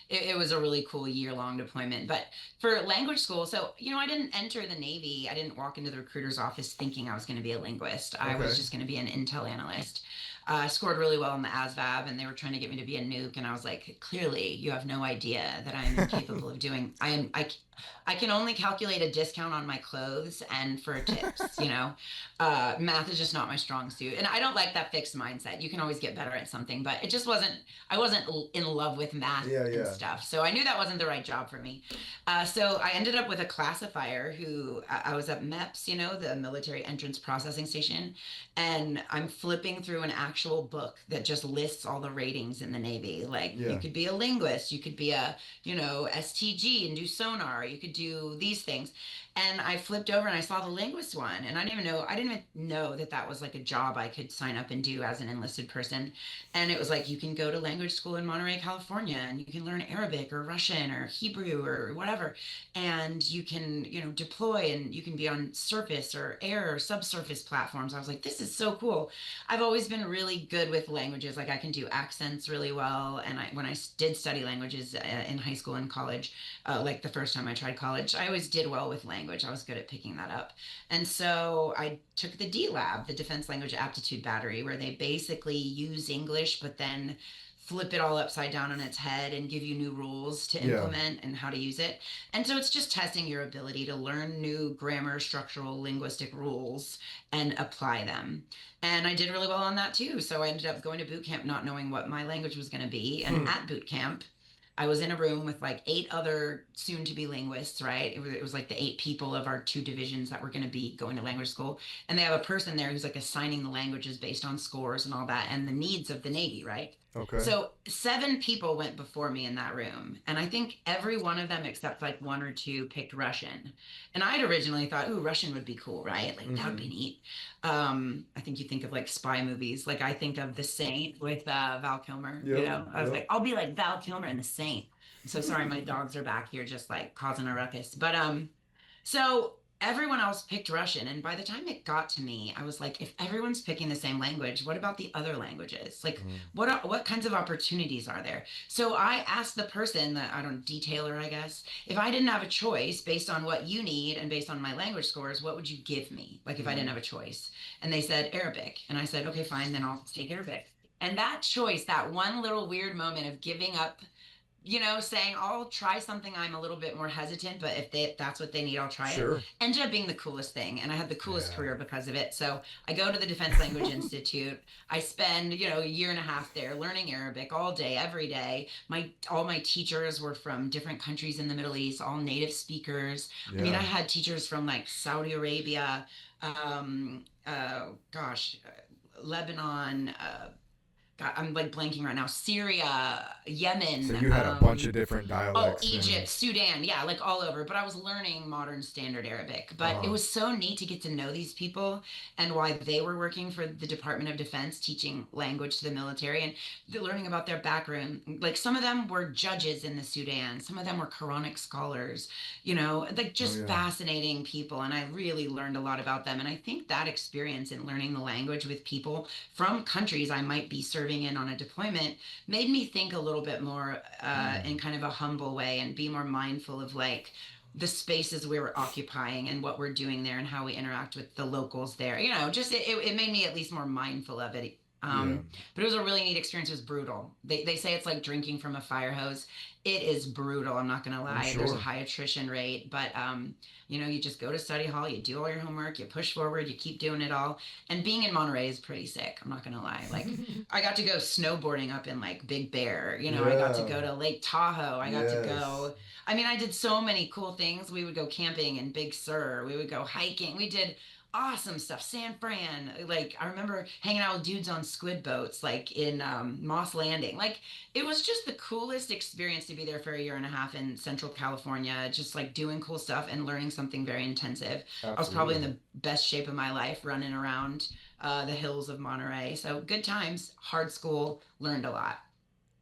it was a really cool year-long deployment. But for language school, so you know, I didn't enter the Navy. I didn't walk into the recruiter's office thinking I was going to be a linguist. I was Okay. just going to be an intel analyst. I scored really well in the ASVAB, and they were trying to get me to be a nuke, and I was like, clearly, you have no idea that I am incapable of doing. I can only calculate a discount on my clothes and for tips, you know. Math is just not my strong suit. And I don't like that fixed mindset. You can always get better at something, but it just wasn't, I wasn't in love with math Yeah, and yeah. stuff. So I knew that wasn't the right job for me. So I ended up with a classifier who I was at MEPS, you know, the military entrance processing station. And I'm flipping through an actual book that just lists all the ratings in the Navy. Like you Yeah. could be a linguist, you could be a, you know, STG and do sonar, you could do these things. And I flipped over and I saw the linguist one, and I didn't even know that that was like a job I could sign up and do as an enlisted person. And it was like, you can go to language school in Monterey, California, and you can learn Arabic or Russian or Hebrew or whatever. And you can, you know, deploy and you can be on surface or air or subsurface platforms. I was like, this is so cool. I've always been really good with languages. Like I can do accents really well. And when I did study languages in high school and college, like the first time I tried college, I always did well with language. I was good at picking that up. And so I took the D Lab, the Defense Language Aptitude Battery, where they basically use English, but then flip it all upside down on its head and give you new rules to Yeah. implement and how to use it. And so it's just testing your ability to learn new grammar, structural, linguistic rules and apply them. And I did really well on that too. So I ended up going to boot camp not knowing what my language was going to be. And Hmm. at boot camp, I was in a room with like 8 other soon to be linguists, right? It was like the 8 people of our 2 divisions that were going to be going to language school. And they have a person there who's like assigning the languages based on scores and all that and the needs of the Navy, right? Okay. So 7 people went before me in that room. And I think every one of them, except like one or two, picked Russian. And I'd originally thought, ooh, Russian would be cool, right? Like that would be Mm-hmm. neat. I think you think of like spy movies. Like I think of The Saint with Val Kilmer, you Yep. know? I was Yep. like, I'll be like Val Kilmer in The Saint. I'm so sorry, my dogs are back here just like causing a ruckus. So everyone else picked Russian, and by the time it got to me, I was like, if everyone's picking the same language, what about the other languages? Like, Mm. what kinds of opportunities are there? So I asked the person, that I don't detailer, I guess, if I didn't have a choice based on what you need and based on my language scores, what would you give me? Like if I didn't Mm. have a choice, and they said Arabic, and I said, okay, fine, then I'll take Arabic. And that choice, that one little weird moment of giving up, saying I'll try something I'm a little bit more hesitant, but if that's what they need, I'll try it. Sure. Ended up being the coolest thing, and I had the coolest Yeah. career because of it. So I go to the Defense Language Institute. I spend, a year and a half there learning Arabic all day, every day. All my teachers were from different countries in the Middle East, all native speakers. I mean, I Yeah. had teachers from like Saudi Arabia, gosh, Lebanon, God, I'm like blanking right now. Syria, So Yemen, you had a bunch of different dialects Egypt, then. Sudan, yeah, like all over. But I was learning modern standard Arabic. But it Uh, was so neat to get to know these people and why they were working for the Department of Defense, teaching language to the military and learning about their background. Like some of them were judges in the Sudan, some of them were Quranic scholars, like oh just yeah. fascinating people. And I really learned a lot about them. And I think that experience in learning the language with people from countries I might be serving in on a deployment made me think a little bit more in Mm. kind of a humble way and be more mindful of like the spaces we were occupying and what we're doing there and how we interact with the locals there. Just it made me at least more mindful of it. Yeah. But it was a really neat experience. It was brutal. They say it's like drinking from a fire hose. It is brutal. I'm not going to I'm lie. There's a sure. high attrition rate, but you just go to study hall, you do all your homework, you push forward, you keep doing it all. And being in Monterey is pretty sick. I'm not going to lie. Like I got to go snowboarding up in like Big Bear. I got to Yeah. go to Lake Tahoe. I got to Yes. go. I mean, I did so many cool things. We would go camping in Big Sur. We would go hiking. We did awesome stuff. San Fran. Like I remember hanging out with dudes on squid boats, like in Moss Landing. Like it was just the coolest experience to be there for a year and a half in Central California, just like doing cool stuff and learning something very intensive. I was probably in Absolutely. the best shape of my life running around the hills of Monterey. So good times, hard school, learned a lot.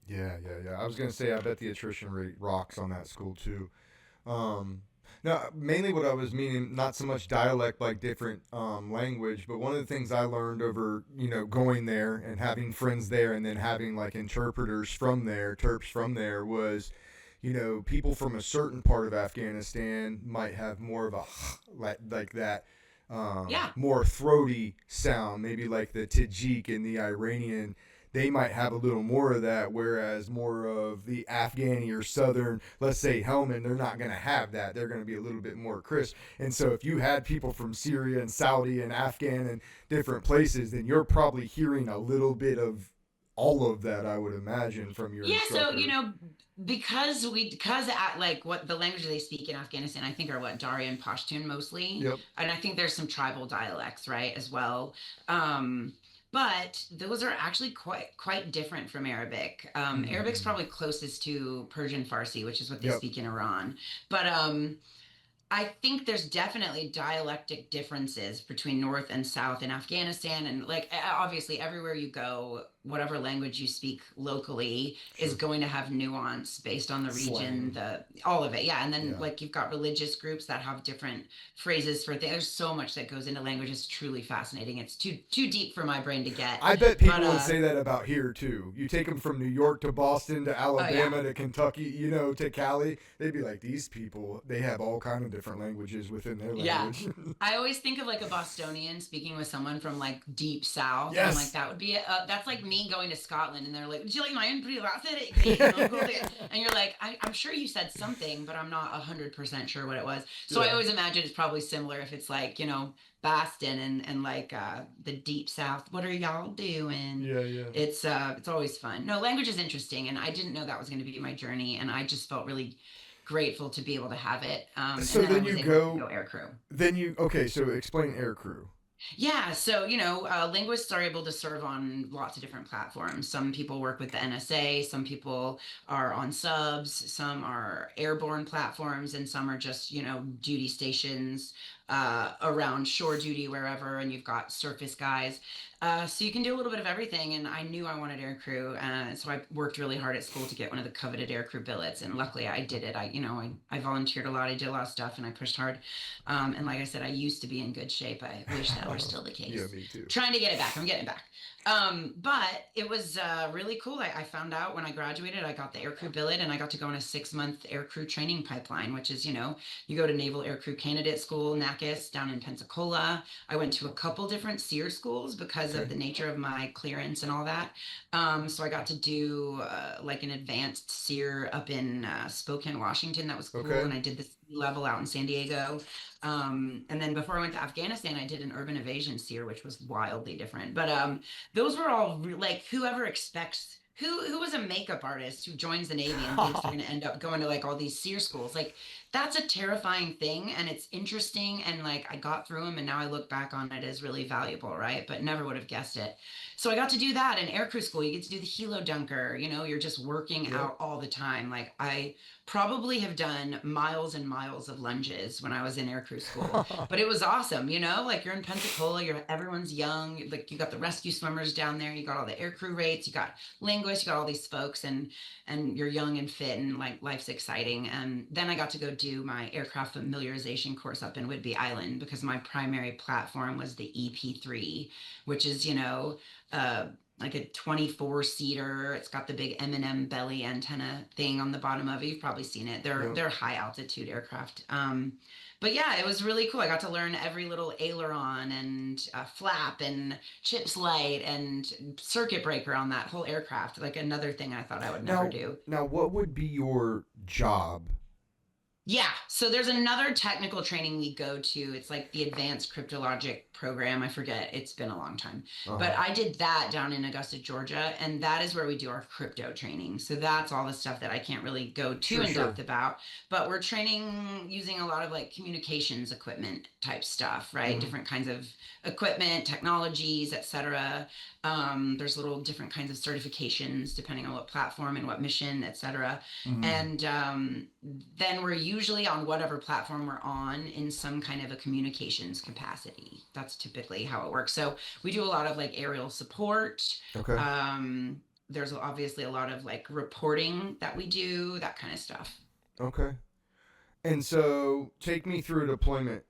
Yeah, yeah, yeah. I was gonna say I bet the attrition rate rocks on that school too. Um, no, mainly what I was meaning, not so much dialect like different language, but one of the things I learned over, going there and having friends there and then having like interpreters from there, terps from there was, people from a certain part of Afghanistan might have more of a like that Yeah. more throaty sound, maybe like the Tajik and the Iranian, they might have a little more of that, whereas more of the Afghani or Southern, let's say Helmand, they're not going to have that. They're going to be a little bit more crisp. And so if you had people from Syria and Saudi and Afghan and different places, then you're probably hearing a little bit of all of that, I would imagine, from your Yeah, so instructor. because at like what the language they speak in Afghanistan, I think are what Dari and Pashtun mostly, Yep. and I think there's some tribal dialects, right, as well. Um, but those are actually quite different from Arabic. Arabic's Mm-hmm. probably closest to Persian Farsi, which is what they Yep. speak in Iran. But I think there's definitely dialectic differences between North and South in Afghanistan. And like, obviously, everywhere you go, whatever language you speak locally is Sure. going to have nuance based on the region, Slang. all of it. Yeah. And then Yeah. like you've got religious groups that have different phrases for things. There's so much that goes into language. It's truly fascinating. It's too deep for my brain to get. I bet But people would say that about here too. You take them from New York to Boston to oh yeah. Alabama to Kentucky, to Cali. They'd be like, these people, they have all kind of different languages within their Yeah. language. I always think of like a Bostonian speaking with someone from like deep south. I'm like, Yes. that would be that's like me going to Scotland and they're like, "Would you like my and you're like, I'm sure you said something, but I'm not 100% sure what it was. So I Yeah. always imagine it's probably similar if it's like, Boston and like the deep south. What are y'all doing? Yeah, yeah. It's always fun. No, language is interesting, and I didn't know that was going to be my journey, and I just felt really grateful to be able to have it. And So then I then was you able to go go, aircrew. okay, so explain air crew. Yeah, so linguists are able to serve on lots of different platforms. Some people work with the NSA, some people are on subs, some are airborne platforms, and some are just, duty stations around shore duty, wherever, and you've got surface guys. So you can do a little bit of everything, and I knew I wanted aircrew, so I worked really hard at school to get one of the coveted aircrew billets, and luckily I did it. I volunteered a lot, I did a lot of stuff, and I pushed hard. And like I said, I used to be in good shape. I wish that were still the Yeah, case. me too. Trying to get it back. I'm getting it back. But it was really cool. I found out when I graduated, I got the aircrew billet and I got to go on a 6-month aircrew training pipeline, which is, you go to Naval Aircrew Candidate School, NACIS, down in Pensacola. I went to a couple different SEER schools because of Okay. the nature of my clearance and all that. So I got to do like an advanced SEER up in Spokane, Washington. That was cool. Okay. And I did this level out in San Diego. And then before I went to Afghanistan, I did an urban evasion SEER, which was wildly different. But those were all like whoever expects who was a makeup artist who joins the Navy and thinks they're going to end up going to like all these SEER schools. Like that's a terrifying thing, and it's interesting. And like I got through them, and now I look back on it as really valuable, right? But never would have guessed it. So I got to do that in aircrew school. You get to do the helo dunker. You're just working Yep. out all the time. Like I probably have done miles and miles of lunges when I was in aircrew school. But it was awesome, like you're in Pensacola, everyone's young, like you got the rescue swimmers down there, you got all the aircrew rates, you got linguists, you got all these folks, and you're young and fit, and like life's exciting. And then I got to go do my aircraft familiarization course up in Whidbey Island because my primary platform was the EP3, which is, uh like a 24 seater. It's got the big M&M belly antenna thing on the bottom of it. You've probably seen it. They're Yep. they're high altitude aircraft. But yeah, it was really cool. I got to learn every little aileron and flap and chips light and circuit breaker on that whole aircraft. Like another thing I thought I would never Now, do. what would be your job? Yeah, so there's another technical training we go to. It's like the advanced cryptologic program. I forget, it's been a long time. But Uh-huh. I did that down in Augusta, Georgia, and that is where we do our crypto training. So that's all the stuff that I can't really go too Sure, in depth sure. about, but we're training using a lot of like communications equipment type stuff, right? Hmm. Different kinds of equipment, technologies, etc. There's little different kinds of certifications depending on what platform and what mission, etc. Hmm. And then we're usually on whatever platform we're on in some kind of a communications capacity. That's typically how it works. So we do a lot of like aerial support. Okay. There's obviously a lot of like reporting that we do, that kind of stuff. Okay. And so, take me through a deployment.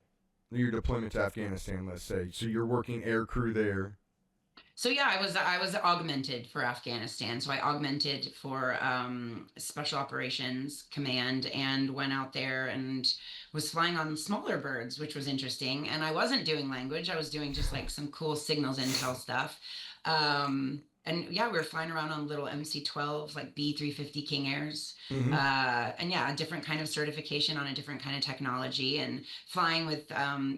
Your deployment to Afghanistan, let's say. So you're working air crew there. So yeah, I was augmented for Afghanistan. So I augmented for Special Operations Command and went out there and was flying on smaller birds, which was interesting. And I wasn't doing language; I was doing just like some cool signals intel stuff. And yeah, we were flying around on little MC-12s, like B-350 King Airs. Hmm. And yeah, a different kind of certification on a different kind of technology, and flying with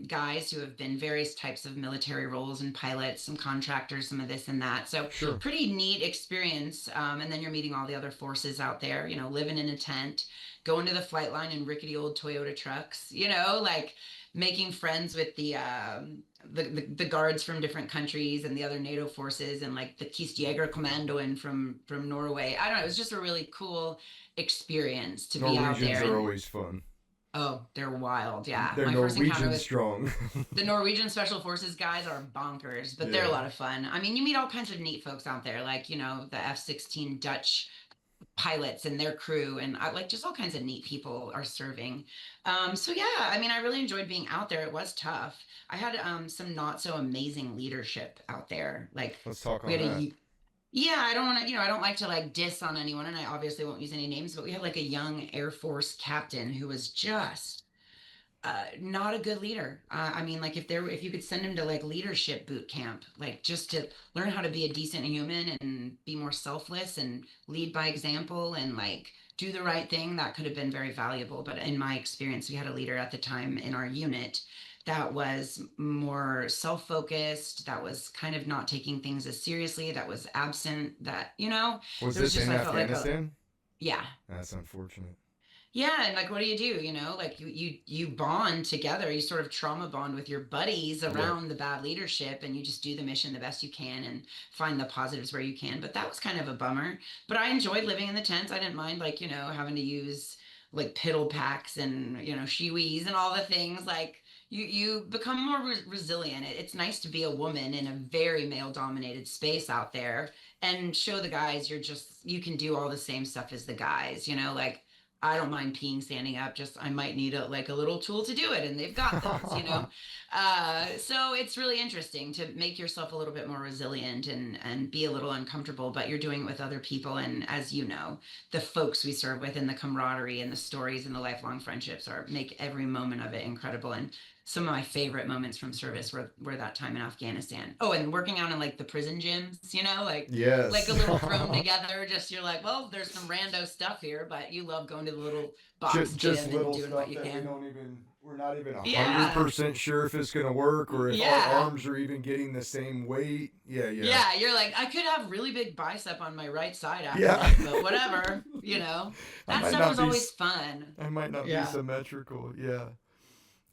guys who have been various types of military roles and pilots, some contractors, some of this and that. So Sure. pretty neat experience. And then you're meeting all the other forces out there, living in a tent, going to the flight line in rickety old Toyota trucks, like making friends with the guards from different countries and the other NATO forces and like the Kystjeger Commando in from Norway. I don't know. It was just a really cool experience to be out Norwegians there. are And always fun. oh, they're wild. Yeah. They're My first encounter Norwegian with strong. the Norwegian Special Forces guys are bonkers, but they're a Yeah. lot of fun. I mean, you meet all kinds of neat folks out there, like, the F-16 Dutch pilots and their crew, and like just all kinds of neat people are serving. So yeah, I mean, I really enjoyed being out there. It was tough. I had some not so amazing leadership out there. Like Let's talk we on had that. yeah, I don't want to, I don't like to like diss on anyone, and I obviously won't use any names, but we had like a young Air Force captain who was just not a good leader. I mean, like if you could send him to like leadership boot camp, like just to learn how to be a decent human and be more selfless and lead by example and like do the right thing, that could have been very valuable. But in my experience, we had a leader at the time in our unit that was more self-focused, that was kind of not taking things as seriously, that was absent, that, Was there was this just, in I felt like Afghanistan? yeah. That's unfortunate. Yeah, and like what do? Like you bond together, you sort of trauma bond with your buddies Yep. around the bad leadership, and you just do the mission the best you can and find the positives where you can. But that was kind of a bummer. But I enjoyed living in the tents. I didn't mind like, having to use like piddle packs and, shiwis and all the things. Like you become more resilient. It's nice to be a woman in a very male dominated space out there and show the guys you can do all the same stuff as the guys, like I don't mind peeing standing up. Just I might need a little tool to do it, and they've got those. So it's really interesting to make yourself a little bit more resilient and be a little uncomfortable, but you're doing it with other people. And as you know, the folks we serve with, and the camaraderie, and the stories, and the lifelong friendships make every moment of it incredible. And some of my favorite moments from service were that time in Afghanistan. Oh, and working out in like the prison gyms, like Yes. a little thrown together. Just you're like, well, there's some rando stuff here, but you love going to the little box Just gym and little doing what stuff you that can. we're not even a hundred Yeah. percent sure if it's gonna work or if our Yeah. arms are even getting the same weight. Yeah, yeah, Yeah, you're like, I could have really big bicep on my right side after yeah. this, but whatever, I that might stuff not was be. always fun. I might not be Yeah. symmetrical. Yeah.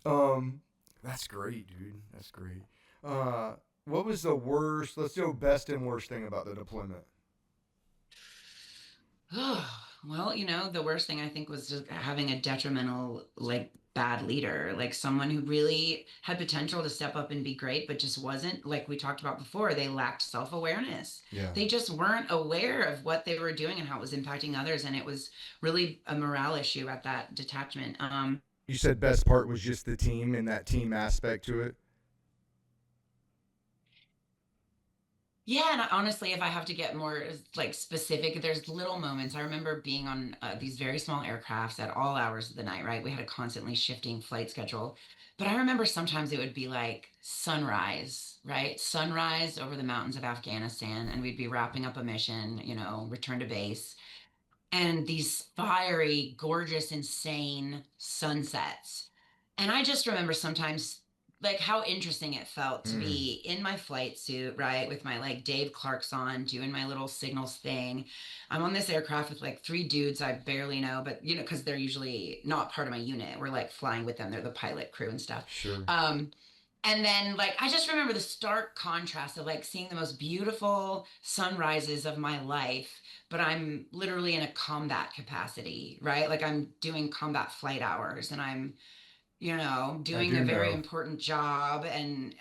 Um, that's great, dude. That's great. Uh, what was the worst? Let's do best and worst thing about the deployment. Well, the worst thing I think was just having a detrimental, like, bad leader, like someone who really had potential to step up and be great, but just wasn't. Like we talked about before, they lacked self-awareness. Yeah. They just weren't aware of what they were doing and how it was impacting others. And it was really a morale issue at that detachment. You said best part was just the team and that team aspect to it. Yeah, and honestly, if I have to get more like specific, there's little moments. I remember being on these very small aircrafts at all hours of the night, right? We had a constantly shifting flight schedule. But I remember sometimes it would be like sunrise, right? Sunrise over the mountains of Afghanistan, and we'd be wrapping up a mission, return to base and these fiery, gorgeous, insane sunsets. And I just remember sometimes like how interesting it felt to Mm. be in my flight suit, right, with my like Dave Clark's on, doing my little signals thing. I'm on this aircraft with like three dudes I barely know, but because they're usually not part of my unit. We're like flying with them. They're the pilot crew and stuff. Sure. And then like I just remember the stark contrast of like seeing the most beautiful sunrises of my life, but I'm literally in a combat capacity, right? Like I'm doing combat flight hours and I'm, I doing a do very know. important job and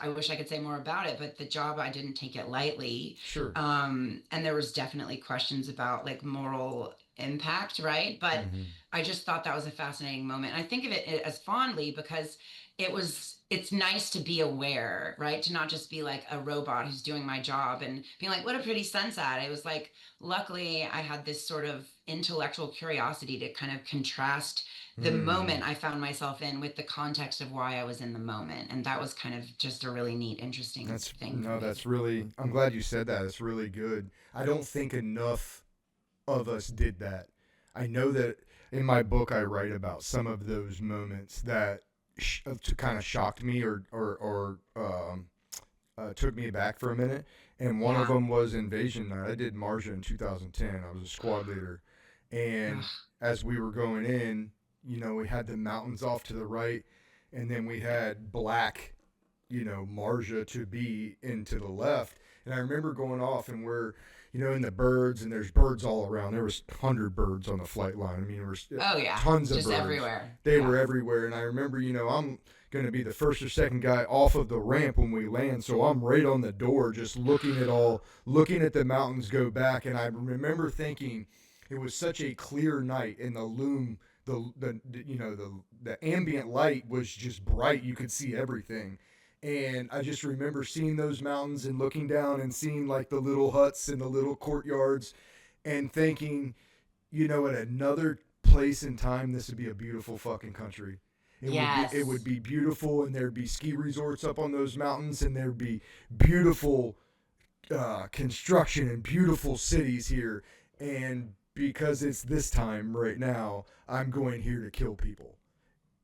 I wish I could say more about it, but the job I didn't take it lightly. Sure. And there was definitely questions about like moral impact, right? But Mm-hmm. I just thought that was a fascinating moment. I think of it as fondly because it's nice to be aware, right? To not just be like a robot who's doing my job and being like, what a pretty sunset. It was like, luckily, I had this sort of intellectual curiosity to kind of contrast the Mm. moment I found myself in with the context of why I was in the moment. And that was kind of just a really neat, interesting That's thing for no, me. that's really. I'm glad you said that. It's really good. I don't think enough of us did that. I know that in my book I write about some of those moments that kind of shocked me or took me back for a minute. And one of Yeah. them was Invasion Night. I did Marja in 2010. I was a squad leader, and Ugh, as we were going in, we had the mountains off to the right, and then we had black, Marja to be into the left. And I remember going off, and we're, in the birds, and there's birds all around. There was 100 birds on the flight line. I mean, there was oh, yeah. tons of Just birds. everywhere. They Yeah. were everywhere, and I remember, I'm going to be the first or second guy off of the ramp when we land, so I'm right on the door, just looking at the mountains go back, and I remember thinking it was such a clear night, and the loom, the ambient light was just bright. You could see everything. And I just remember seeing those mountains and looking down and seeing like the little huts and the little courtyards and thinking, at another place in time, this would be a beautiful fucking country. It would Yes. be beautiful, and there'd be ski resorts up on those mountains, and there'd be beautiful construction and beautiful cities here. And because it's this time right now, I'm going here to kill people.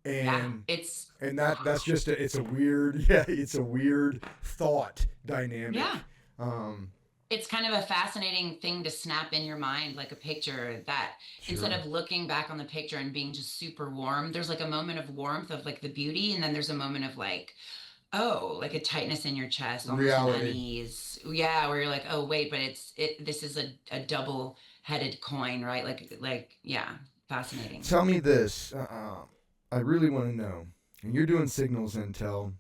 Yeah. And It's, that's just it's a weird, yeah, it's a weird thought dynamic. yeah. Um, it's kind of a fascinating thing to snap in your mind, like a picture that instead Sure. of looking back on the picture and being just super warm, there's like a moment of warmth of like the beauty, and then there's a moment of like, oh, like a tightness in your chest, almost an Reality. unease. Yeah, where you're like, oh wait, but this is a double-headed coin, right? Yeah, fascinating. Tell me this. I really want to know. And you're doing signals intel.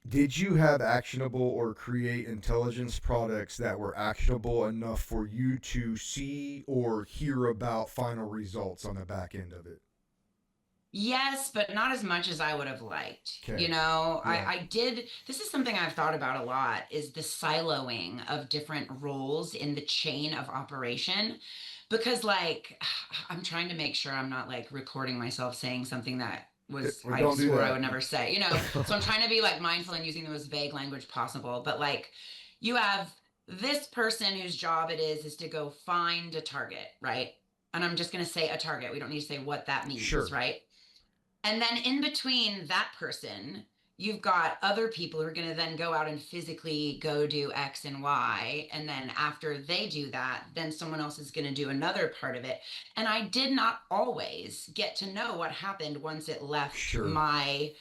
Did you have actionable or create intelligence products that were actionable enough for you to see or hear about final results on the back end of it? Yes, but not as much as I would have liked. Okay. Yeah. I did. This is something I've thought about a lot is the siloing of different roles in the chain of operation. Because, like, I'm trying to make sure I'm not like recording myself saying something that Well, I don't do swore I that. would never say, So I'm trying to be like mindful and using the most vague language possible. But, like, you have this person whose job it is to go find a target, right? And I'm just going to say a target. We don't need to say what that means, Sure. right? And then in between that person, you've got other people who are going to then go out and physically go do X and Y. And then after they do that, then someone else is going to do another part of it. And I did not always get to know what happened once it left Sure. my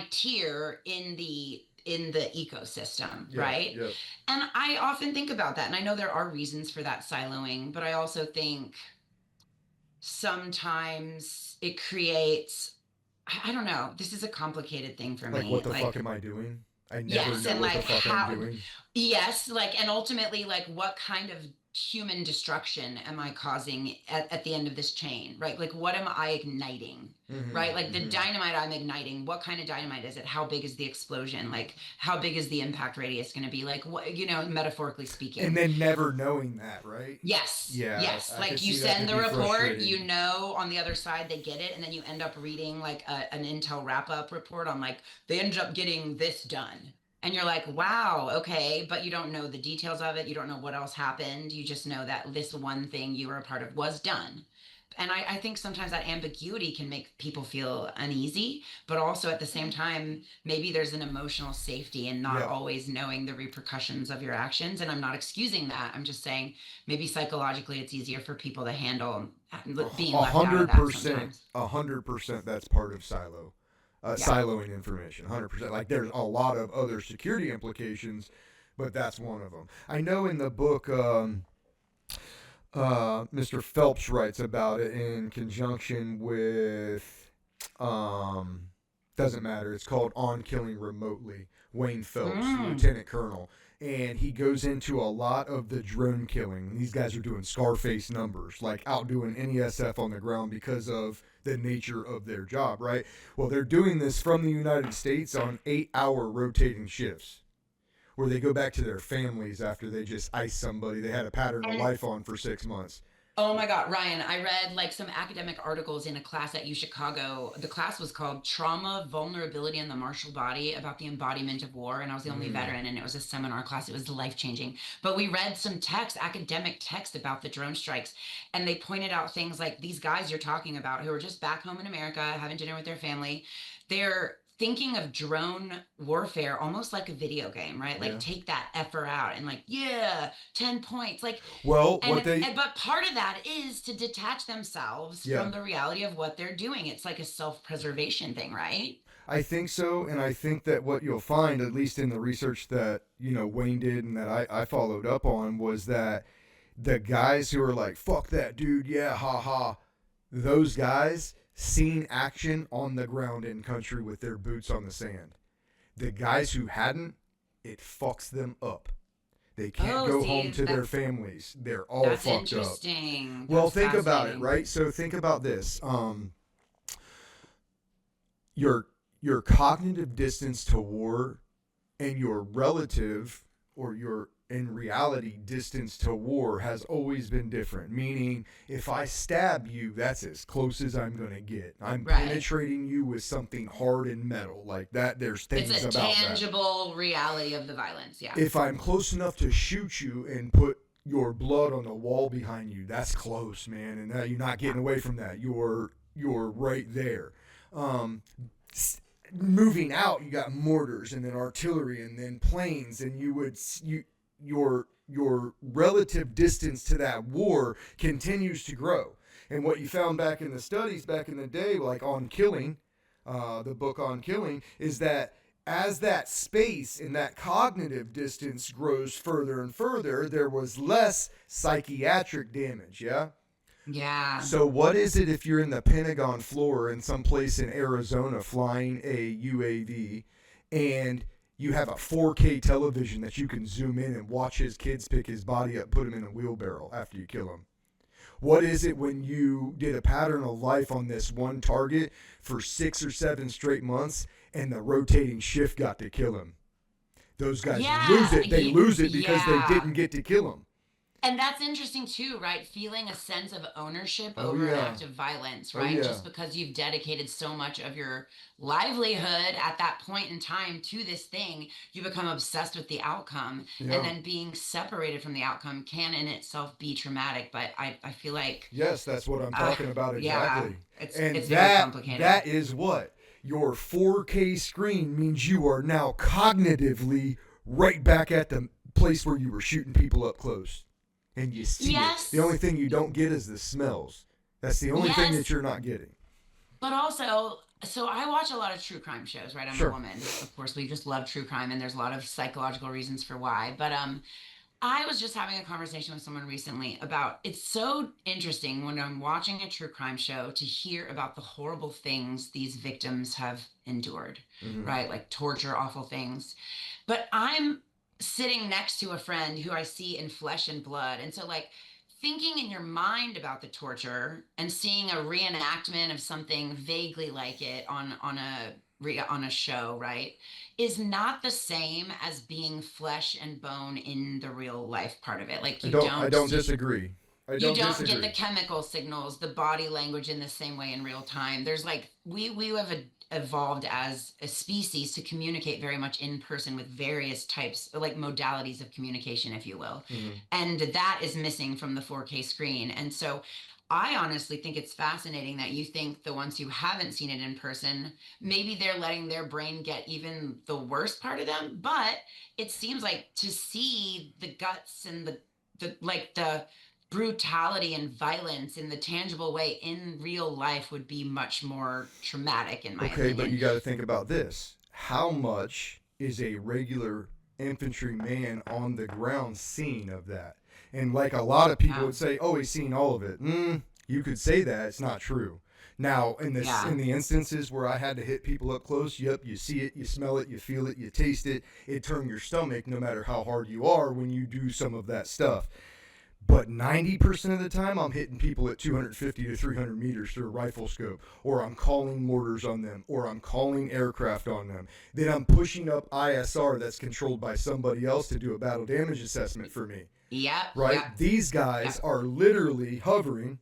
tier in the ecosystem, Yeah. right? Yeah. And I often think about that. And I know there are reasons for that siloing, but I also think sometimes it creates, I don't know, this is a complicated thing for Like, what me. the fuck Like, am I doing? I never yes, know and what the like fuck I'm how, doing. yes, like, and ultimately, like, what kind of human destruction am I causing at the end of this chain, right? Like, what am I igniting, Mm-hmm. right? Like, the Mm-hmm. dynamite I'm igniting, what kind of dynamite is it? How big is the explosion? Like, how big is the impact radius going to be? Like, what, metaphorically And speaking. then never knowing that, right? Yes, Yeah, yes. I could Like you see that send could the be report, frustrating. on the other side they get it, and then you end up reading like an Intel wrap up report on like they ended up getting this done. And you're like, wow, okay, but you don't know the details of it. You don't know what else happened. You just know that this one thing you were a part of was done. And I think sometimes that ambiguity can make people feel uneasy, but also at the same time, maybe there's an emotional safety in not Yep. always knowing the repercussions of your actions. And I'm not excusing that. I'm just saying maybe psychologically it's easier for people to handle being A left out of hundred that percent, sometimes. 100%. That's part of Yeah. siloing information. 100%. Like there's a lot of other security implications, but that's one of them. I know in the book, Mr. Phelps writes about it in conjunction with, um, doesn't matter. It's called On Killing Remotely. Wayne Phelps, Mm. Lieutenant Colonel. And he goes into a lot of the drone killing. These guys are doing Scarface numbers, like outdoing any SF on the ground because of the nature of their job, right? Well, they're doing this from the United States on 8-hour rotating shifts where they go back to their families after they just ice somebody they had a pattern of And life on for 6 months. oh my God, Ryan, I read like some academic articles in a class at U Chicago. The class was called Trauma, Vulnerability, and the Martial Body about the embodiment of war. And I was the only Mm. veteran, and it was a seminar class. It was life changing. But we read some text, academic text about the drone strikes. And they pointed out things like these guys you're talking about who are just back home in America having dinner with their family. They're thinking of drone warfare almost like a video game, right? Like Yeah. take that effer out and like, yeah, 10 points. Like, Well, what they but part of that is to detach themselves yeah, from the reality of what they're doing. It's like a self-preservation thing, right? I think so, and I think that what you'll find, at least in the research that Wayne did and that I followed up on, was that the guys who are like, "Fuck that dude, yeah, ha ha," those guys seen action on the ground in country with their boots on the sand. The guys who hadn't, it fucks them up. They can't Oh, go home see, to their families. They're all that's fucked up. interesting. Well, That's think about it, fascinating. right? So think about this. Your cognitive distance to war and your relative or your in reality distance to war has always been different. Meaning, if I stab you, that's as close as I'm gonna get. I'm Right. penetrating you with something hard and metal like that. There's It's things a about that. tangible reality of the violence. Yeah. If I'm close enough to shoot you and put your blood on the wall behind you, that's close, man, and you're not getting away from that. You're right there. Um, moving out, you got mortars and then artillery and then planes, and your relative distance to that war continues to grow. And what you found back in the studies back in the day, like on Killing, the book on Killing, is that as that space and that cognitive distance grows further and further, there was less psychiatric damage. Yeah. Yeah. So what is it if you're in the Pentagon floor in some place in Arizona flying a UAV, and you have a 4K television that you can zoom in and watch his kids pick his body up, put him in a wheelbarrow after you kill him? What is it when you did a pattern of life on this one target for 6 or 7 straight months and the rotating shift got to kill him? Those guys lose it. They lose it because they didn't get to kill him. And that's interesting too, right? Feeling a sense of ownership over an act of violence, right? Just because you've dedicated so much of your livelihood at that point in time to this thing, you become obsessed with the outcome. And then being separated from the outcome can in itself be traumatic. But I feel like... Yes, that's what I'm talking about exactly. Yeah, it's very complicated. That is what your 4K screen means. You are now cognitively right back at the place where you were shooting people up close. And you see it. The only thing you don't get is the smells. That's the only thing that you're not getting. But also, so I watch a lot of true crime shows, right? I'm a woman. Of course, we just love true crime, and there's a lot of psychological reasons for why. But I was just having a conversation with someone recently about, it's so interesting when I'm watching a true crime show to hear about the horrible things these victims have endured, right? Like torture, awful things. But I'm sitting next to a friend who I see in flesh and blood. And so like thinking in your mind about the torture and seeing a reenactment of something vaguely like it on a show, right, is not the same as being flesh and bone in the real life part of it. Like I don't disagree. You don't get the chemical signals, the body language in the same way in real time. There's like, we have evolved as a species to communicate very much in person with various types, like modalities of communication, if you will. And that is missing from the 4K screen. And so I honestly think it's fascinating that you think the ones who haven't seen it in person, maybe they're letting their brain get even the worst part of them. But it seems like to see the guts and the brutality and violence in the tangible way in real life would be much more traumatic in my opinion. Okay, but you got to think about this. How much is a regular infantryman on the ground seeing of that? And like a lot of people would say, oh, he's seen all of it. You could say that. It's not true. Now, in the instances where I had to hit people up close, you see it, you smell it, you feel it, you taste it. It turns your stomach no matter how hard you are when you do some of that stuff. But 90% of the time, I'm hitting people at 250 to 300 meters through a rifle scope, or I'm calling mortars on them, or I'm calling aircraft on them. Then I'm pushing up ISR that's controlled by somebody else to do a battle damage assessment for me. Right? These guys are literally hovering,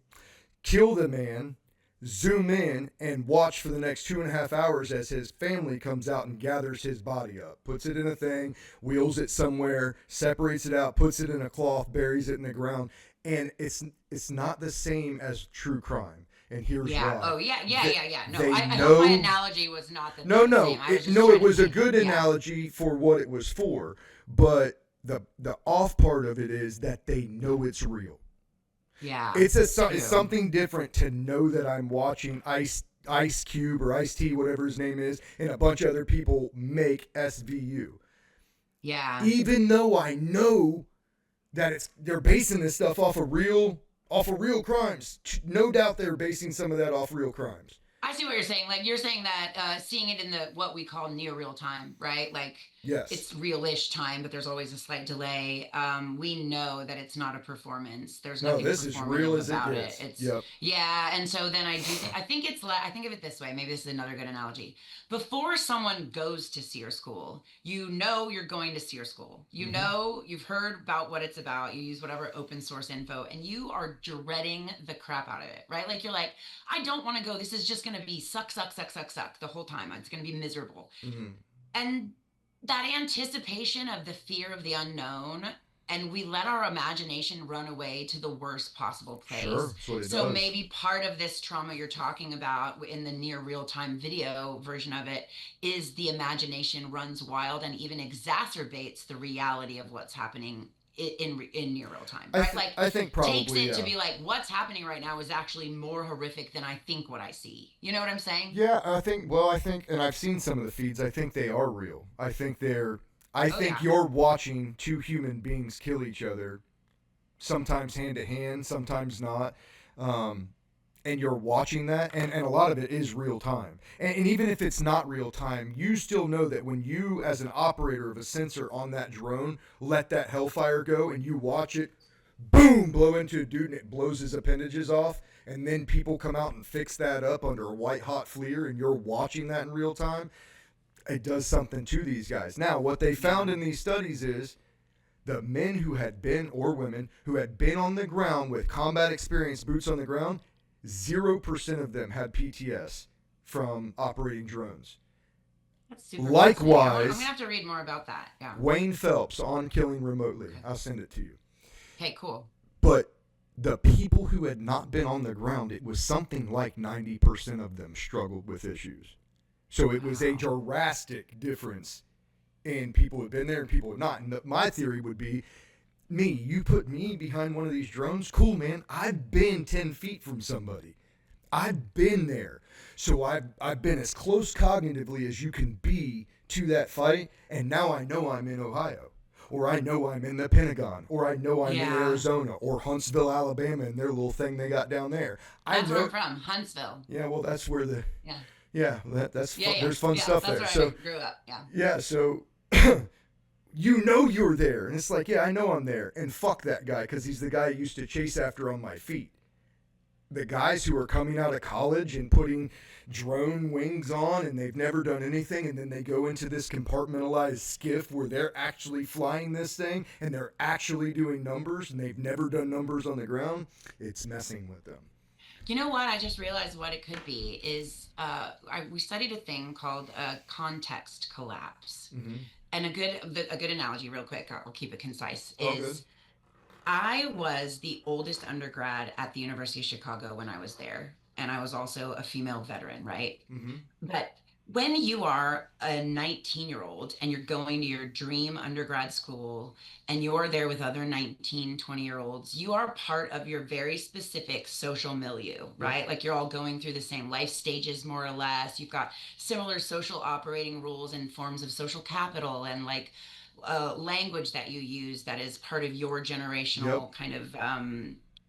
kill the man, zoom in, and watch for the next 2.5 hours as his family comes out and gathers his body up, puts it in a thing, wheels it somewhere, separates it out, puts it in a cloth, buries it in the ground. And it's not the same as true crime. And here's why. Oh, yeah. No, I hope my analogy was not the same. It was a good analogy for what it was for. But the off part of it is that they know it's real. Yeah, it's something different to know that I'm watching Ice Cube or Ice T, whatever his name is, and a bunch of other people make SVU. Yeah. Even though I know that they're basing this stuff off of real crimes. No doubt they're basing some of that off real crimes. I see what you're saying. Like you're saying that seeing it in what we call near real time, right? Like it's real-ish time, but there's always a slight delay. We know that it's not a performance. There's nothing this is real as it gets. It's and so then I think I think of it this way. Maybe this is another good analogy. Before someone goes to SEER school, you know you're going to SEER school. You know you've heard about what it's about. You use whatever open source info, and you are dreading the crap out of it, right? Like you're like, I don't want to go. This is just going to be suck the whole time. It's going to be miserable. And that anticipation of the fear of the unknown and we let our imagination run away to the worst possible Sure, place. that's what it So does. maybe part of this trauma you're talking about in the near real-time video version of it is the imagination runs wild and even exacerbates the reality of what's happening in near real time, right? Like I think takes probably, it to yeah. be like, what's happening right now is actually more horrific than I think what I see. You know what I'm saying? Yeah, I think, and I've seen some of the feeds. I think they are real. I Oh think yeah. you're watching two human beings kill each other, sometimes hand to hand, sometimes not. Um, and you're watching that, and a lot of it is real time. And even if it's not real time, you still know that when you, as an operator of a sensor on that drone, let that hellfire go and you watch it, boom, blow into a dude and it blows his appendages off, and then people come out and fix that up under a white hot FLIR, and you're watching that in real time, it does something to these guys. Now, what they found Yeah. in these studies is the men who had been, or women, who had been on the ground with combat experience, boots on the ground, 0% of them had PTS from operating drones. That's super fascinating. I'm gonna Likewise, have to read more about that. Yeah. Wayne Phelps on killing remotely. Okay. I'll send it to you. Okay, cool. But the people who had not been on the ground, it was something like 90% of them struggled with issues. So it was a drastic difference in people who had been there and people who had not. And my theory would be, you put me behind one of these drones, cool, man. I've been 10 feet from somebody. I've been there. So I've been as close cognitively as you can be to that fight, and now I know I'm in Ohio. Or I know I'm in the Pentagon. Or I know I'm in Yeah. Arizona. Or Huntsville, Alabama, and their little thing they got down there. That's I where know. I'm from, Huntsville. Yeah, well, that's where the. Yeah. Yeah, that's Yeah, yeah. there's fun Yeah, stuff that's there. where So I grew up. Yeah. yeah, so you know you're there, and it's like, yeah, I know I'm there, and fuck that guy because he's the guy I used to chase after on my feet. The guys who are coming out of college and putting drone wings on and they've never done anything, and then they go into this compartmentalized skiff where they're actually flying this thing and they're actually doing numbers and they've never done numbers on the ground, it's messing with them. You know what? I just realized what it could be is we studied a thing called context collapse, Mm-hmm. and a good analogy, real quick. I'll keep it concise. All good. Is I was the oldest undergrad at the University of Chicago when I was there, and I was also a female veteran, right? Mm-hmm. But when you are a 19-year-old and you're going to your dream undergrad school and you're there with other 19, 20-year-olds, you are part of your very specific social milieu, right? Like you're all going through the same life stages, more or less. You've got similar social operating rules and forms of social capital and like language that you use that is part of your Yep. generational kind of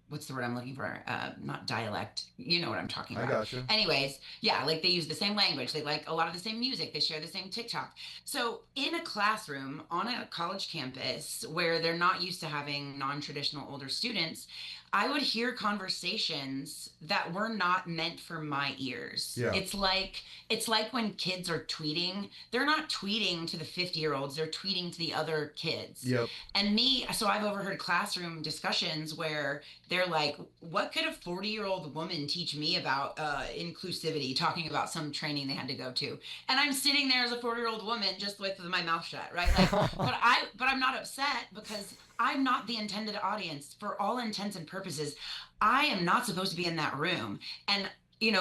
what's the word I'm looking for? Not dialect. You know what I'm talking I about. gotcha. Anyways, yeah, like they use the same language. They like a lot of the same music. They share the same TikTok. So in a classroom on a college campus where they're not used to having non-traditional older students, I would hear conversations that were not meant for my ears. Yeah. It's like when kids are tweeting, they're not tweeting to the 50-year-olds, they're tweeting to the other kids. Yep. And so I've overheard classroom discussions where they're like, what could a 40-year-old woman teach me about inclusivity, talking about some training they had to go to? And I'm sitting there as a 40-year-old woman just with my mouth shut, right? Like, but I'm not upset because I'm not the intended audience for all intents and purposes. I am not supposed to be in that room. And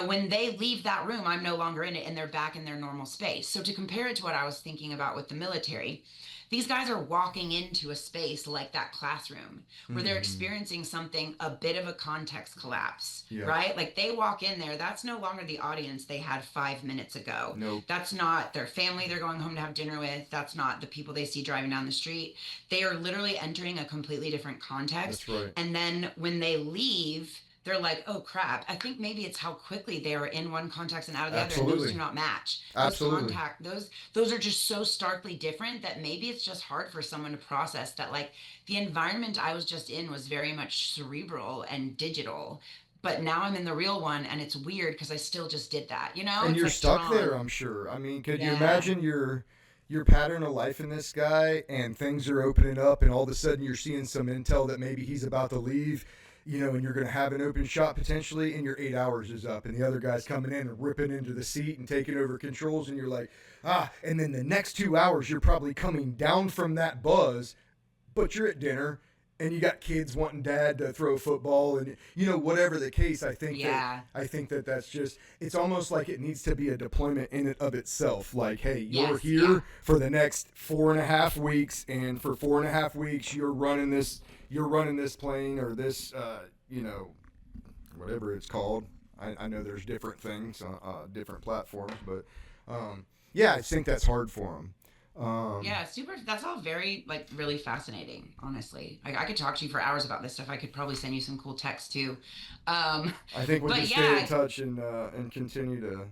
when they leave that room, I'm no longer in it and they're back in their normal space. So to compare it to what I was thinking about with the military, these guys are walking into a space like that classroom where they're experiencing something, a bit of a context collapse, Yeah. right? Like they walk in there, that's no longer the audience they had 5 minutes ago. Nope. That's not their family they're going home to have dinner with. That's not the people they see driving down the street. They are literally entering a completely different context. That's right. And then when they leave, they're like, oh crap, I think maybe it's how quickly they are in one context and out of the other, and Absolutely. those do not match. Absolutely. Those are just so starkly different that maybe it's just hard for someone to process that, like, the environment I was just in was very much cerebral and digital, but now I'm in the real one and it's weird because I still just did that, And It's you're like stuck Tron. there, I'm sure. I mean, could you Yeah. imagine your pattern of life in this guy, and things are opening up, and all of a sudden you're seeing some intel that maybe he's about to leave, and you're going to have an open shot potentially, and your 8 hours is up, and the other guy's coming in and ripping into the seat and taking over controls, and you're like, and then the next 2 hours you're probably coming down from that buzz but you're at dinner and you got kids wanting dad to throw football and whatever the case. I think that that's just, it's almost like it needs to be a deployment in and of itself. Like, hey, you're here for the next 4.5 weeks, and for 4.5 weeks you're running this plane or this whatever it's called. I know there's different things on different platforms, but I think that's hard for them. Super. That's all very, like, really fascinating, honestly. I could talk to you for hours about this stuff. I could probably send you some cool text too. I think we'll just stay in touch and continue to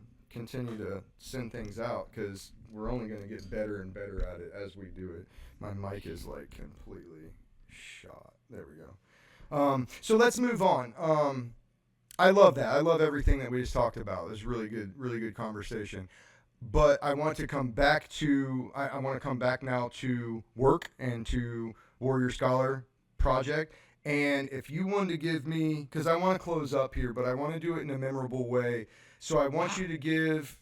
send things out, because we're only going to get better and better at it as we do it. My mic is like completely shot. There we go. So let's move on. I love that. I love everything that we just talked about. It was really good conversation. But I want to come back to now to work and to Warrior Scholar Project. And if you wanted to give me, because I want to close up here, but I want to do it in a memorable way. So I want you to give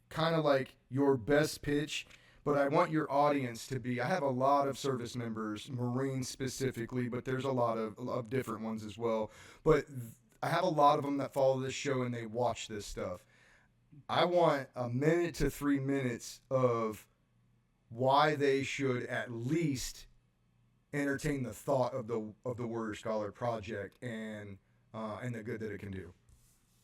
kind of like your best pitch, but I want your audience to be, I have a lot of service members, Marines specifically, but there's a lot of different ones as well. But I have a lot of them that follow this show and they watch this stuff. I want 1 minute to 3 minutes of why they should at least entertain the thought of the Warrior Scholar Project and the good that it can do.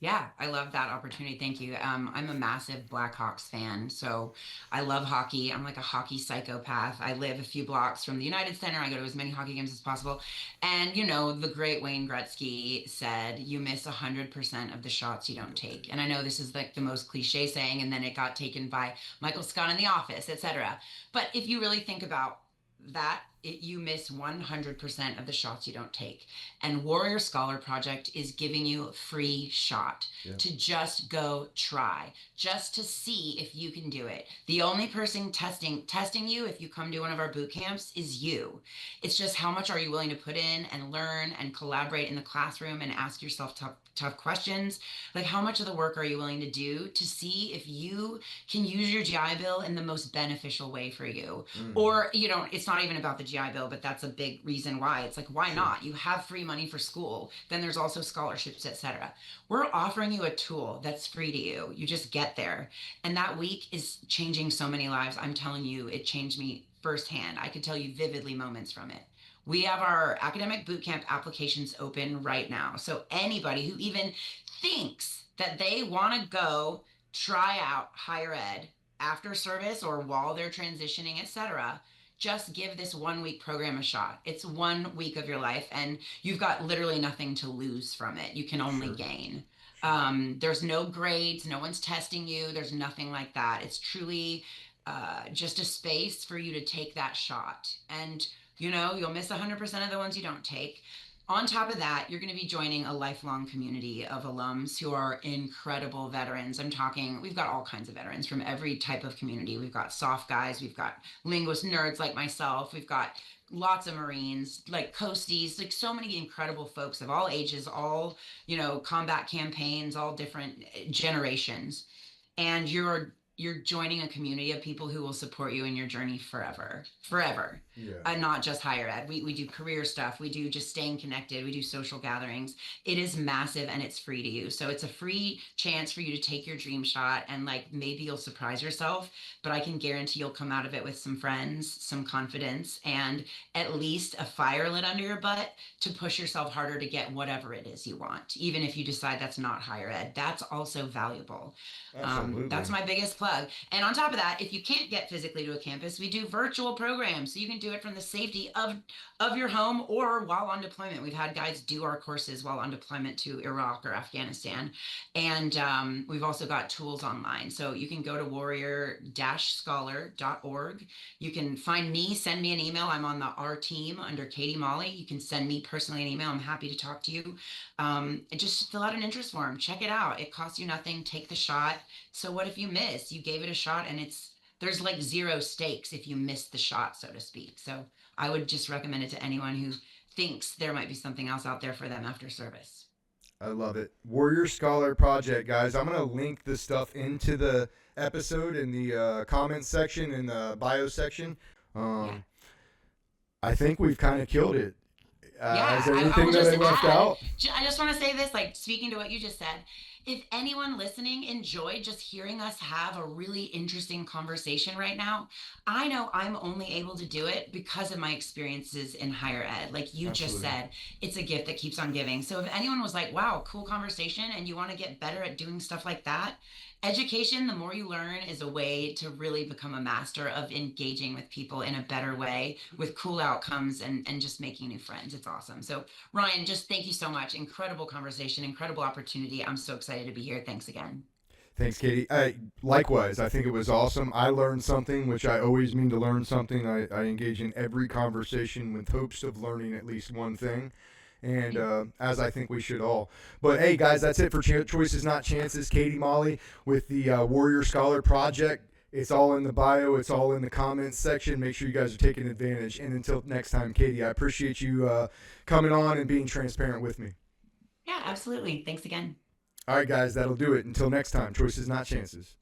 Yeah, I love that opportunity. Thank you. I'm a massive Blackhawks fan, so I love hockey. I'm like a hockey psychopath. I live a few blocks from the United Center. I go to as many hockey games as possible. And, the great Wayne Gretzky said, you miss 100% of the shots you don't take. And I know this is like the most cliche saying, and then it got taken by Michael Scott in The Office, etc. But if you really think about that, you miss 100% of the shots you don't take. And Warrior Scholar Project is giving you a free shot to just go try, just to see if you can do it. The only person testing you if you come to one of our boot camps is you. It's just how much are you willing to put in and learn and collaborate in the classroom and ask yourself tough questions. Like, how much of the work are you willing to do to see if you can use your GI Bill in the most beneficial way for you? Or, it's not even about the GI Bill, but that's a big reason why. It's like, why not? You have free money for school. Then there's also scholarships, etc. We're offering you a tool that's free to you. You just get there. And that week is changing so many lives. I'm telling you, it changed me firsthand. I could tell you vividly moments from it. We have our academic bootcamp applications open right now. So anybody who even thinks that they want to go try out higher ed after service or while they're transitioning, etc., just give this 1 week program a shot. It's 1 week of your life, and you've got literally nothing to lose from it. You can only gain. There's no grades. No one's testing you. There's nothing like that. It's truly just a space for you to take that shot. And you'll miss 100% of the ones you don't take. On top of that, you're going to be joining a lifelong community of alums who are incredible veterans. I'm talking, we've got all kinds of veterans from every type of community. We've got soft guys, we've got linguist nerds like myself, we've got lots of Marines, like coasties, like so many incredible folks of all ages, all, combat campaigns, all different generations. And you're joining a community of people who will support you in your journey forever. Not just higher ed. We do career stuff. We do just staying connected. We do social gatherings. It is massive and it's free to you. So it's a free chance for you to take your dream shot, and like maybe you'll surprise yourself, but I can guarantee you'll come out of it with some friends, some confidence, and at least a fire lit under your butt to push yourself harder to get whatever it is you want. Even if you decide that's not higher ed, that's also valuable. That's my biggest plug. And on top of that, if you can't get physically to a campus, we do virtual programs. So you can do it from the safety of your home or while on deployment. We've had guys do our courses while on deployment to Iraq or Afghanistan. And we've also got tools online. So you can go to warrior-scholar.org. You can find me, send me an email. I'm on our team under Kaedy Molley. You can send me personally an email. I'm happy to talk to you. And just fill out an interest form. Check it out. It costs you nothing. Take the shot. So what if you miss? You gave it a shot, and there's like zero stakes if you miss the shot, so to speak. So I would just recommend it to anyone who thinks there might be something else out there for them after service. I love it. Warrior Scholar Project, guys. I'm going to link this stuff into the episode in the comments section, in the bio section. I think we've kind of killed it. Is Yeah, there I anything will that I just left add, out? I just want to say this, like speaking to what you just said, if anyone listening enjoyed just hearing us have a really interesting conversation right now, I know I'm only able to do it because of my experiences in higher ed. Like you just Absolutely. said, it's a gift that keeps on giving. So if anyone was like, wow, cool conversation, and you want to get better at doing stuff like that, education, the more you learn, is a way to really become a master of engaging with people in a better way with cool outcomes and just making new friends. It's awesome. So, Ryan, just thank you so much. Incredible conversation, incredible opportunity. I'm so excited to be here. Thanks again. Thanks, Katie. Likewise, I think it was awesome. I learned something, which I always mean to learn something. I engage in every conversation with hopes of learning at least one thing. And as I think we should all. But hey, guys, that's it for Choices Not Chances. Kaedy Molley with the Warrior Scholar Project. It's all in the bio. It's all in the comments section. Make sure you guys are taking advantage. And until next time, Katie, I appreciate you coming on and being transparent with me. Yeah, absolutely. Thanks again. All right, guys, that'll do it. Until next time, Choices Not Chances.